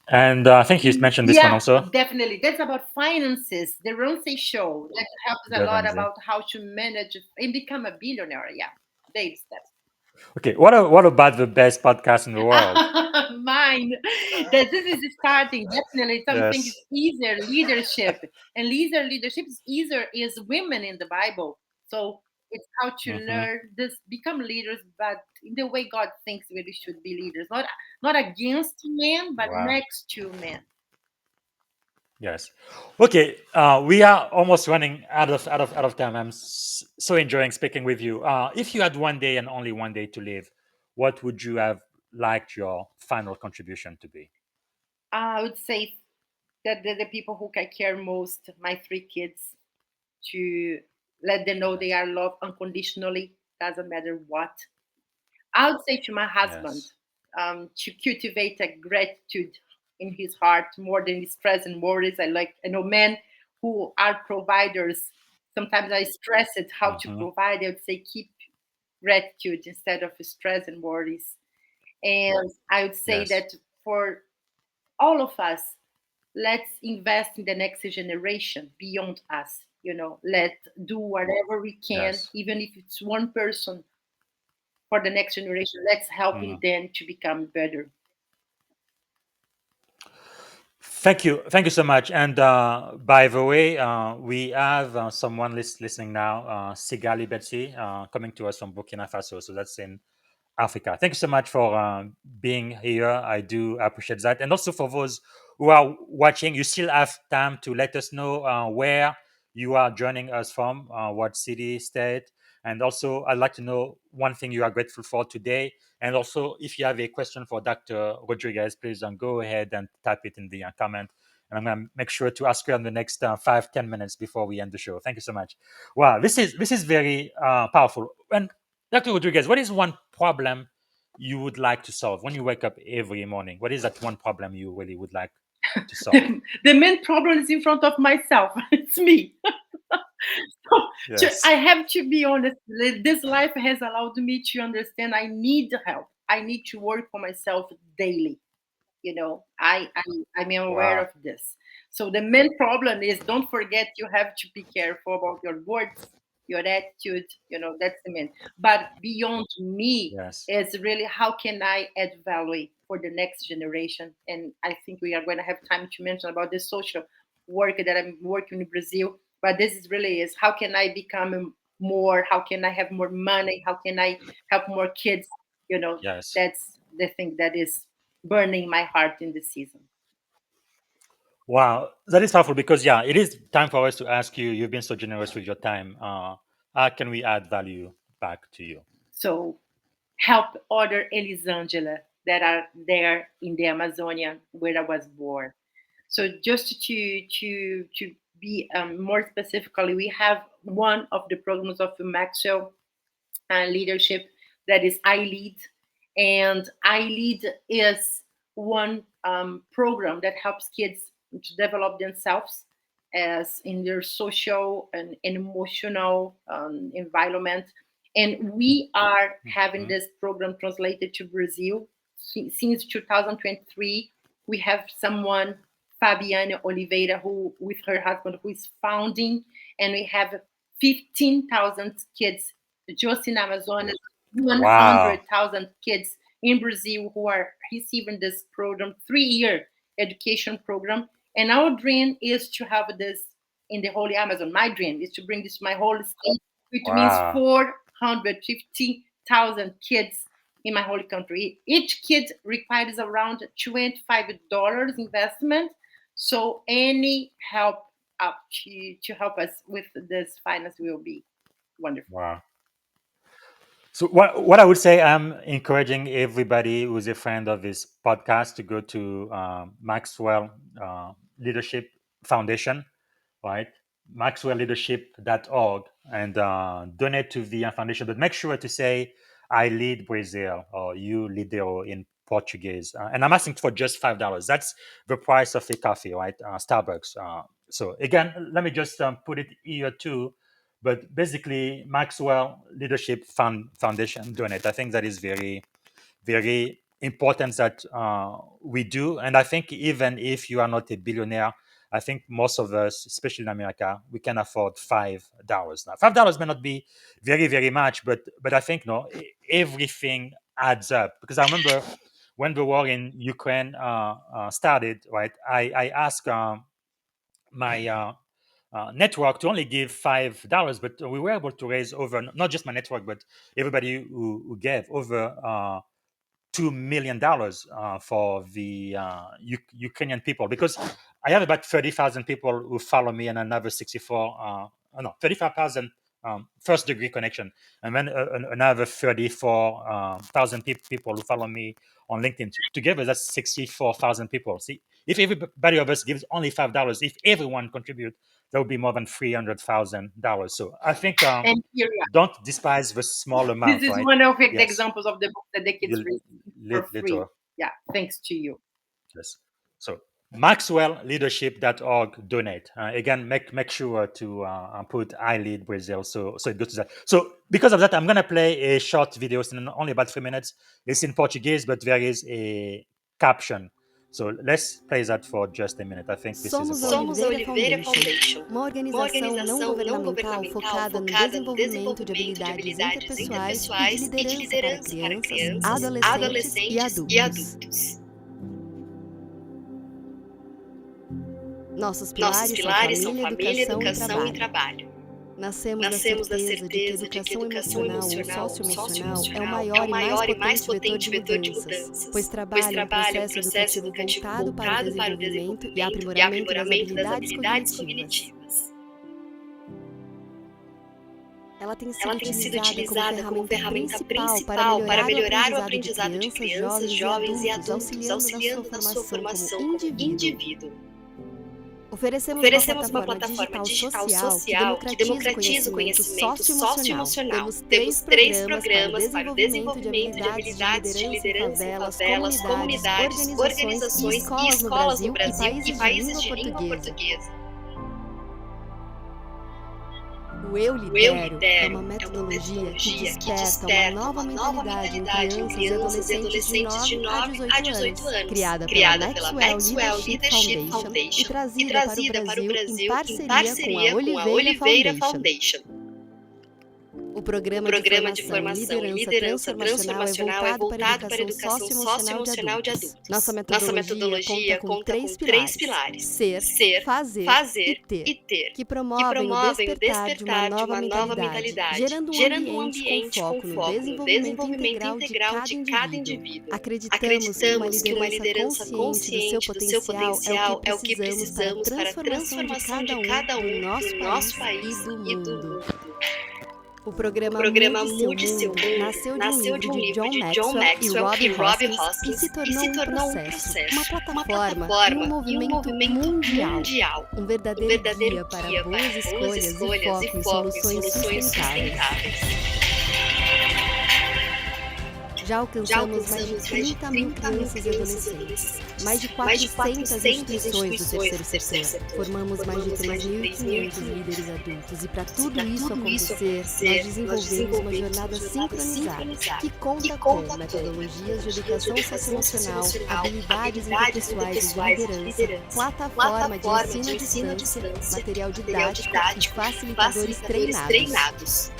And I think you mentioned this one Yeah, also. definitely. That's about finances. The Ramsey show that helps a Dave lot Ramsey. about how to manage and become a billionaire. Yeah, baby steps. Okay. What about the best podcast in the world? Mine. That this is starting. Definitely something is Yes. easier leadership. And leadership is easier is women in the Bible. So it's how to Hmm. learn this, become leaders, but in the way God thinks we should be leaders. Not against men, but Wow. next to men. Yes. Okay. We are almost running out of time. I'm so enjoying speaking with you. If you had one day and only one day to live, what would you have liked your final contribution to be? I would say that the people who I care most, my 3 kids, to let them know they Yes. are loved unconditionally, doesn't matter what. I would say to my husband, Yes. to cultivate a gratitude in his heart more than stress and worries. I know men who are providers. Sometimes I stress it how to Hmm. provide. I would say keep gratitude instead of stress and worries. And I would say Yes. that for all of us, let's invest in the next generation beyond us. Let's do whatever we can, Yes. even if it's one person for the next generation. Let's helping Mm. them to become better. Thank you so much. And by the way, we have someone listening now, Sigali Betsy, coming to us from Burkina Faso. So that's in Africa. Thank you so much for being here. I do appreciate that. And also for those who are watching, you still have time to let us know where you are joining us from, what city, state. And also, I'd like to know one thing you are grateful for today. And also, if you have a question for Dr. Rodriguez, please go ahead and type it in the comment. And I'm going to make sure to ask her in the next 5-10 minutes before we end the show. Thank you so much. Wow, this is very powerful. And Dr. Rodriguez, what is one problem you would like to solve when you wake up every morning? What is that one problem you really would like to solve? The main problem is in front of myself. It's me. I Yes. have to be honest. This life has allowed me to understand I need help. I need to work for myself daily. I'm aware Wow. of this. So the main problem is, don't forget, you have to be careful about your words, your attitude. That's the main. But beyond me Yes. is really how can I add value for the next generation. And I think we are going to have time to mention about the social work that I'm working in Brazil. But this is really is how can I become more, how can I have more money, how can I help more kids. Yes. That's the thing that is burning my heart in this season. Wow. That is powerful because, yeah, it is time for us to ask you. You've been so generous with your time. How can we add value back to you? So help other Elisangela that are there in the Amazonia where I was born. So just to be more specifically, we have one of the programs of Maxwell Leadership that is I Lead, and I Lead is one program that helps kids to develop themselves as in their social and emotional environment. And we are having this program translated to Brazil. Since 2023, we have someone, Fabiana Oliveira, who with her husband, who is founding, and we have 15,000 kids just in Amazonas, 100,000 kids in Brazil who are receiving this program, 3-year education program. And our dream is to have this in the Holy Amazon. My dream is to bring this to my whole state, which means 450,000 kids in my whole country. Each kid requires around $25 investment. So any help up to help us with this finance will be wonderful. Wow. So what I would say, I'm encouraging everybody who's a friend of this podcast to go to Maxwell Leadership Foundation, right? maxwellleadership.org, and donate to the foundation. But make sure to say, I lead Brazil, or you lidero in Portuguese. And I'm asking for just $5. That's the price of a coffee, right? Starbucks. So again, let me just put it here too. But basically, Maxwell Leadership Foundation donate. I think that is very, very important that we do. And I think even if you are not a billionaire, I think most of us, especially in America, we can afford $5. Now, $5 may not be very, very much, but I think no, everything adds up. Because I remember when the war in Ukraine started, right? I asked my network to only give $5, but we were able to raise over, not just my network, but everybody who gave over $2 million for the Ukrainian people, because I have about 30,000 people who follow me and another 35,000 first degree connection, and then another 34,000 people who follow me on LinkedIn. Together, that's 64,000 people. See, if everybody of us gives only $5, if everyone contributes, that would be more than $300,000. So I think don't despise the small amount. This is right? one of the examples of the book that the kids read for free. Little. Yeah, thanks to you. Yes. So maxwellleadership.org, donate. Again, make sure to put I lead Brazil, so it goes to that. So because of that, I'm gonna play a short video. It's in only about 3 minutes. It's in Portuguese, but there is a caption. So let's play that for just a minute. I think this is important. Somos a Oliveira Foundation, uma organização não governamental focada no desenvolvimento de habilidades interpessoais e de liderança para crianças, adolescentes e adultos. Nossos pilares são família, educação e trabalho. Nascemos da certeza de que educação emocional ou socioemocional é o maior e mais potente vetor de mudanças, pois trabalha um processo educativo voltado para o desenvolvimento e aprimoramento das habilidades cognitivas. Ela tem sido utilizada como ferramenta principal para melhorar o aprendizado de crianças, jovens e adultos, auxiliando na sua formação como indivíduo. Oferecemos uma plataforma digital social que democratiza o conhecimento socioemocional. Temos 3 programas para o desenvolvimento de habilidades de liderança em favelas, comunidades, organizações e escolas no Brasil e países de língua portuguesa. O Eu Lidero é uma metodologia que desperta uma nova mentalidade em crianças e adolescentes de 9 a 18 anos, criada pela Maxwell Leadership Foundation e trazida para o Brasil em parceria com a Oliveira Foundation. O programa de formação e liderança transformacional é voltado para a educação socioemocional de adultos. Nossa metodologia conta com 3 pilares: ser, fazer e ter, que promovem o despertar de uma nova mentalidade, gerando um ambiente com foco no desenvolvimento integral de cada indivíduo. Acreditamos que uma liderança consciente do seu potencial é o que precisamos para a transformação de cada um do nosso país e do mundo. O programa Mude Seu Mundo nasceu de um livro de John Maxwell e Robbie Hoskins e se tornou um processo, uma plataforma e um movimento mundial. Um verdadeiro guia para boas escolhas e foco em soluções sustentáveis. Já alcançamos mais de 30 mil crianças e adolescentes, mais de 400 instituições do terceiro setor. Formamos mais de 3.500 líderes adultos e para tudo isso acontecer, nós desenvolvemos uma jornada sincronizada que conta com metodologias de educação socioemocional, habilidades interpessoais e de liderança, plataforma de ensino à distância, material didático e facilitadores treinados.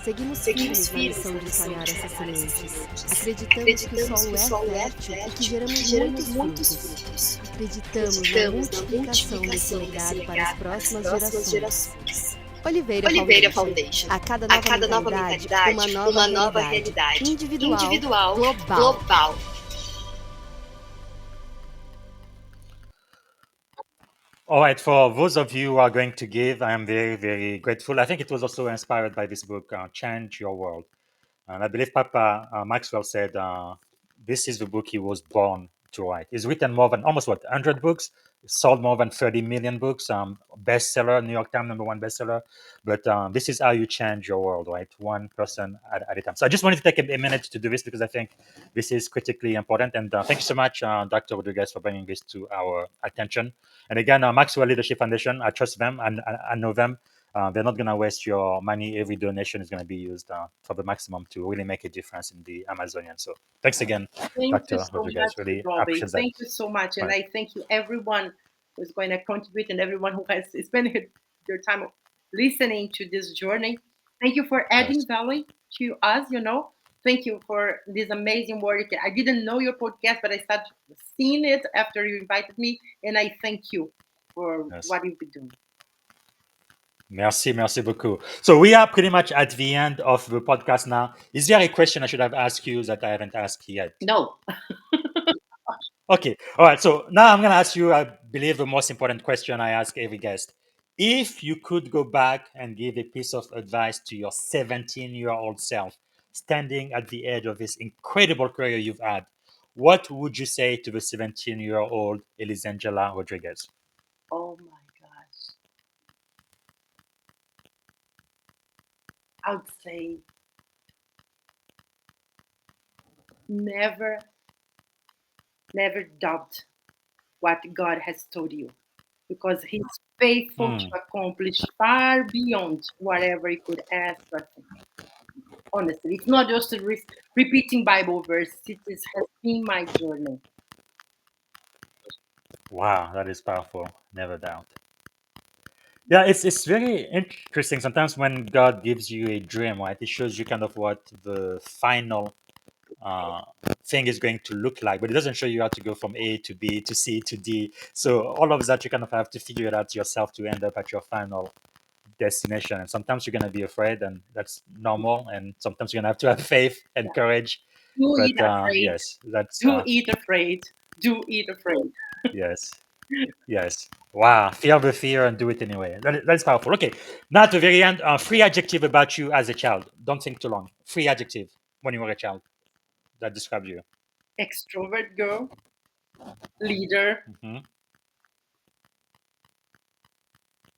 Seguimos firmes na missão de espalhar essas sementes. Acreditamos que o solo é fértil e que geramos muitos frutos. Acreditamos na multiplicação desse legado para as próximas gerações. Oliveira Foundation. A cada nova mentalidade, uma nova realidade. Individual, global. All right, for those of you who are going to give, I am very, very grateful. I think it was also inspired by this book, Change Your World. And I believe Papa Maxwell said this is the book he was born to write. He's written more than almost 100 books, sold more than 30 million books, bestseller, New York Times #1 bestseller. But this is how you change your world, right? One person at a time. So I just wanted to take a minute to do this because I think this is critically important. And thank you so much, Dr. Rodrigues, for bringing this to our attention. And again, Maxwell Leadership Foundation, I trust them and I know them. They're not going to waste your money. Every donation is going to be used for the maximum to really make a difference in the Amazonian. So thanks again, Dr. Rodrigues. Really appreciate that. Thank you so much. And I thank you, everyone who's going to contribute and everyone who has spent their time listening to this journey. Thank you for adding value to us, Thank you for this amazing work. I didn't know your podcast, but I started seeing it after you invited me. And I thank you for what you've been doing. Merci beaucoup. So we are pretty much at the end of the podcast now. Is there a question I should have asked you that I haven't asked yet? No. Okay. All right. So now I'm going to ask you, I believe, the most important question I ask every guest. If you could go back and give a piece of advice to your 17-year-old self, standing at the edge of this incredible career you've had, what would you say to the 17-year-old Elisangela Rodrigues? Oh my gosh. I would say never doubt what God has told you, because He's faithful to accomplish far beyond whatever you could ask or think. Honestly, it's not just repeating Bible verses. It has been my journey. Wow, that is powerful. Never doubt. Yeah, it's very interesting. Sometimes when God gives you a dream, right, it shows you kind of what the final thing is going to look like, but it doesn't show you how to go from A to B to C to D. So all of that, you kind of have to figure it out yourself to end up at your final destination. And sometimes you're going to be afraid, and that's normal. And sometimes you're going to have to have faith and courage. Do it afraid. Yes, that's do it afraid. Do it afraid. Yes. Wow. Feel the fear and do it anyway. That's powerful. Okay. Now at the very end, three adjective about you as a child. Don't think too long. Three adjective when you were a child that describe you. Extrovert girl, leader,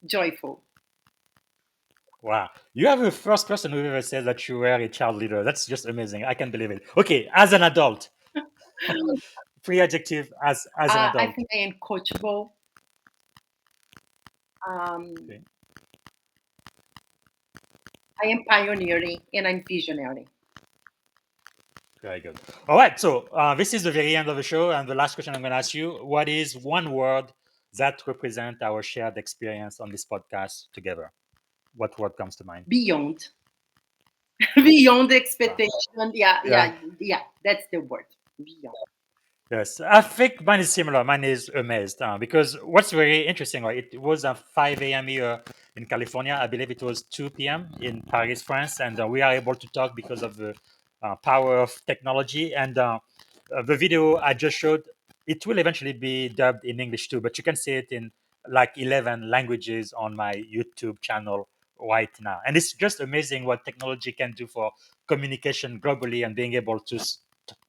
joyful. Wow. You are the first person who ever said that you were a child leader. That's just amazing. I can't believe it. Okay. As an adult, three adjective as an adult. I think I am coachable. I am pioneering and I'm visionary. Very good. All right. So this is the very end of the show. And the last question I'm going to ask you, what is one word that represents our shared experience on this podcast together? What word comes to mind? Beyond. Beyond expectation. Yeah. That's the word. Beyond. Yes, I think mine is similar. Mine is amazed because what's very interesting, right? It was 5 a.m. here in California. I believe it was 2 p.m. in Paris, France. And we are able to talk because of the power of technology. And the video I just showed, it will eventually be dubbed in English too, but you can see it in like 11 languages on my YouTube channel right now. And it's just amazing what technology can do for communication globally and being able to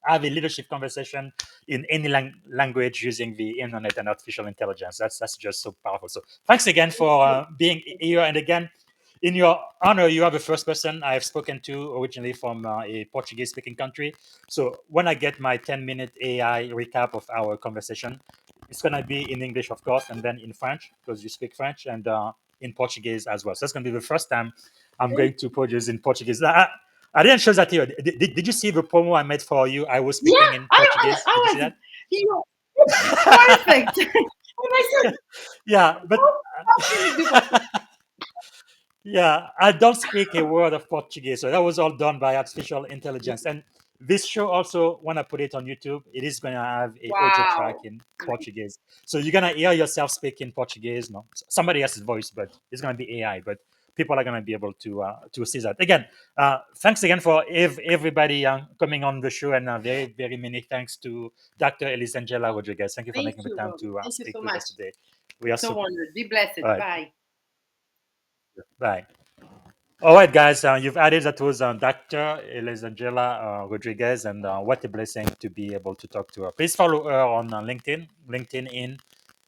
have a leadership conversation in any language using the internet and artificial intelligence. That's just so powerful. So thanks again for being here. And again, in your honor, you are the first person I've spoken to originally from a Portuguese-speaking country. So when I get my 10-minute AI recap of our conversation, it's gonna be in English, of course, and then in French because you speak French, and in Portuguese as well. So that's gonna be the first time I'm going to produce in Portuguese. I didn't show that here. Did you see the promo I made for you? I was speaking in Portuguese. Did you see that? You perfect. And I said, Yeah, but how can you do that? yeah, I don't speak a word of Portuguese, so that was all done by artificial intelligence. And this show also, when I put it on YouTube, it is going to have a audio track Wow. in Portuguese. So you're going to hear yourself speak in Portuguese. No, somebody else's voice, but it's going to be AI. But people are going to be able to see that. Again, thanks again for everybody coming on the show, and very, very many thanks to Dr. Elisangela Rodrigues. Thank you for Thank making the you, time Rob. to Thank you speak so with much. us today. We are So so honored. Be blessed. all right. Bye. Bye. All right, guys, you've added that was Dr. Elisangela Rodrigues, and what a blessing to be able to talk to her. Please follow her on LinkedIn in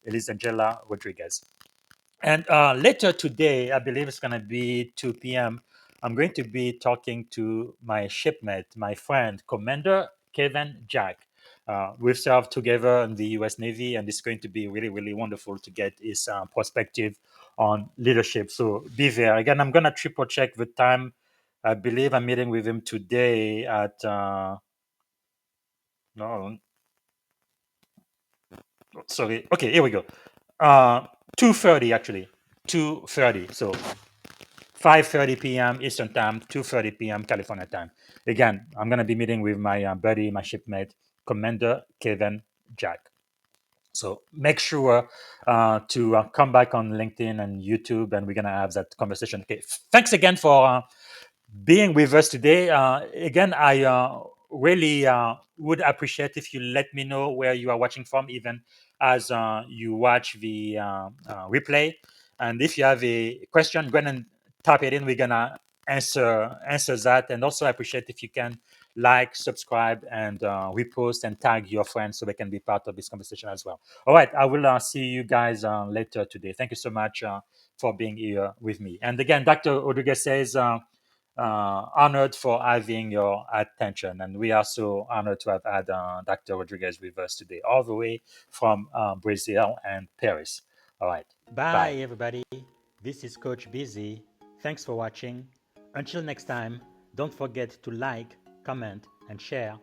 Elisangela Rodrigues. And later today, I believe it's going to be 2 p.m., I'm going to be talking to my shipmate, my friend, Commander Kevin Jack. We've served together in the U.S. Navy, and it's going to be really, really wonderful to get his perspective on leadership. So be there. Again, I'm going to triple check the time. I believe I'm meeting with him today at, no, sorry. Okay, here we go. 2:30 actually. 2:30. So 5:30 p.m. Eastern Time, 2:30 p.m. California time. Again, I'm going to be meeting with my buddy, my shipmate, Commander Kevin Jack. So make sure to come back on LinkedIn and YouTube, and we're going to have that conversation. Okay, thanks again for being with us today. Again, I really would appreciate if you let me know where you are watching from, even as you watch the replay. And if you have a question, go ahead and type it in. We're gonna answer that. And also, I appreciate if you can like, subscribe, and repost and tag your friends so they can be part of this conversation as well. All right, I will see you guys later today. Thank you so much for being here with me. And again, Dr. Rodrigues says, honored for having your attention. And we are so honored to have had Dr. Rodrigues with us today, all the way from Brazil and Paris. All right. Bye, everybody. This is Coach Busy. Thanks for watching. Until next time, don't forget to like, comment, and share.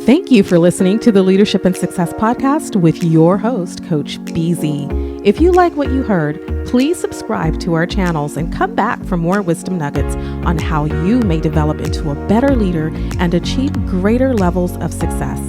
Thank you for listening to the Leadership and Success Podcast with your host, Coach BZ. If you like what you heard, please subscribe to our channels and come back for more wisdom nuggets on how you may develop into a better leader and achieve greater levels of success.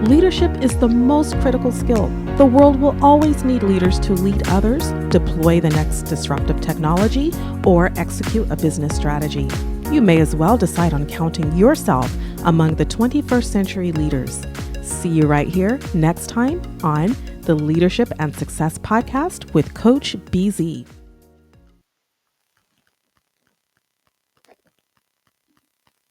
Leadership is the most critical skill. The world will always need leaders to lead others, deploy the next disruptive technology, or execute a business strategy. You may as well decide on counting yourself among the 21st century leaders. See you right here next time on the Leadership and Success Podcast with Coach BZ.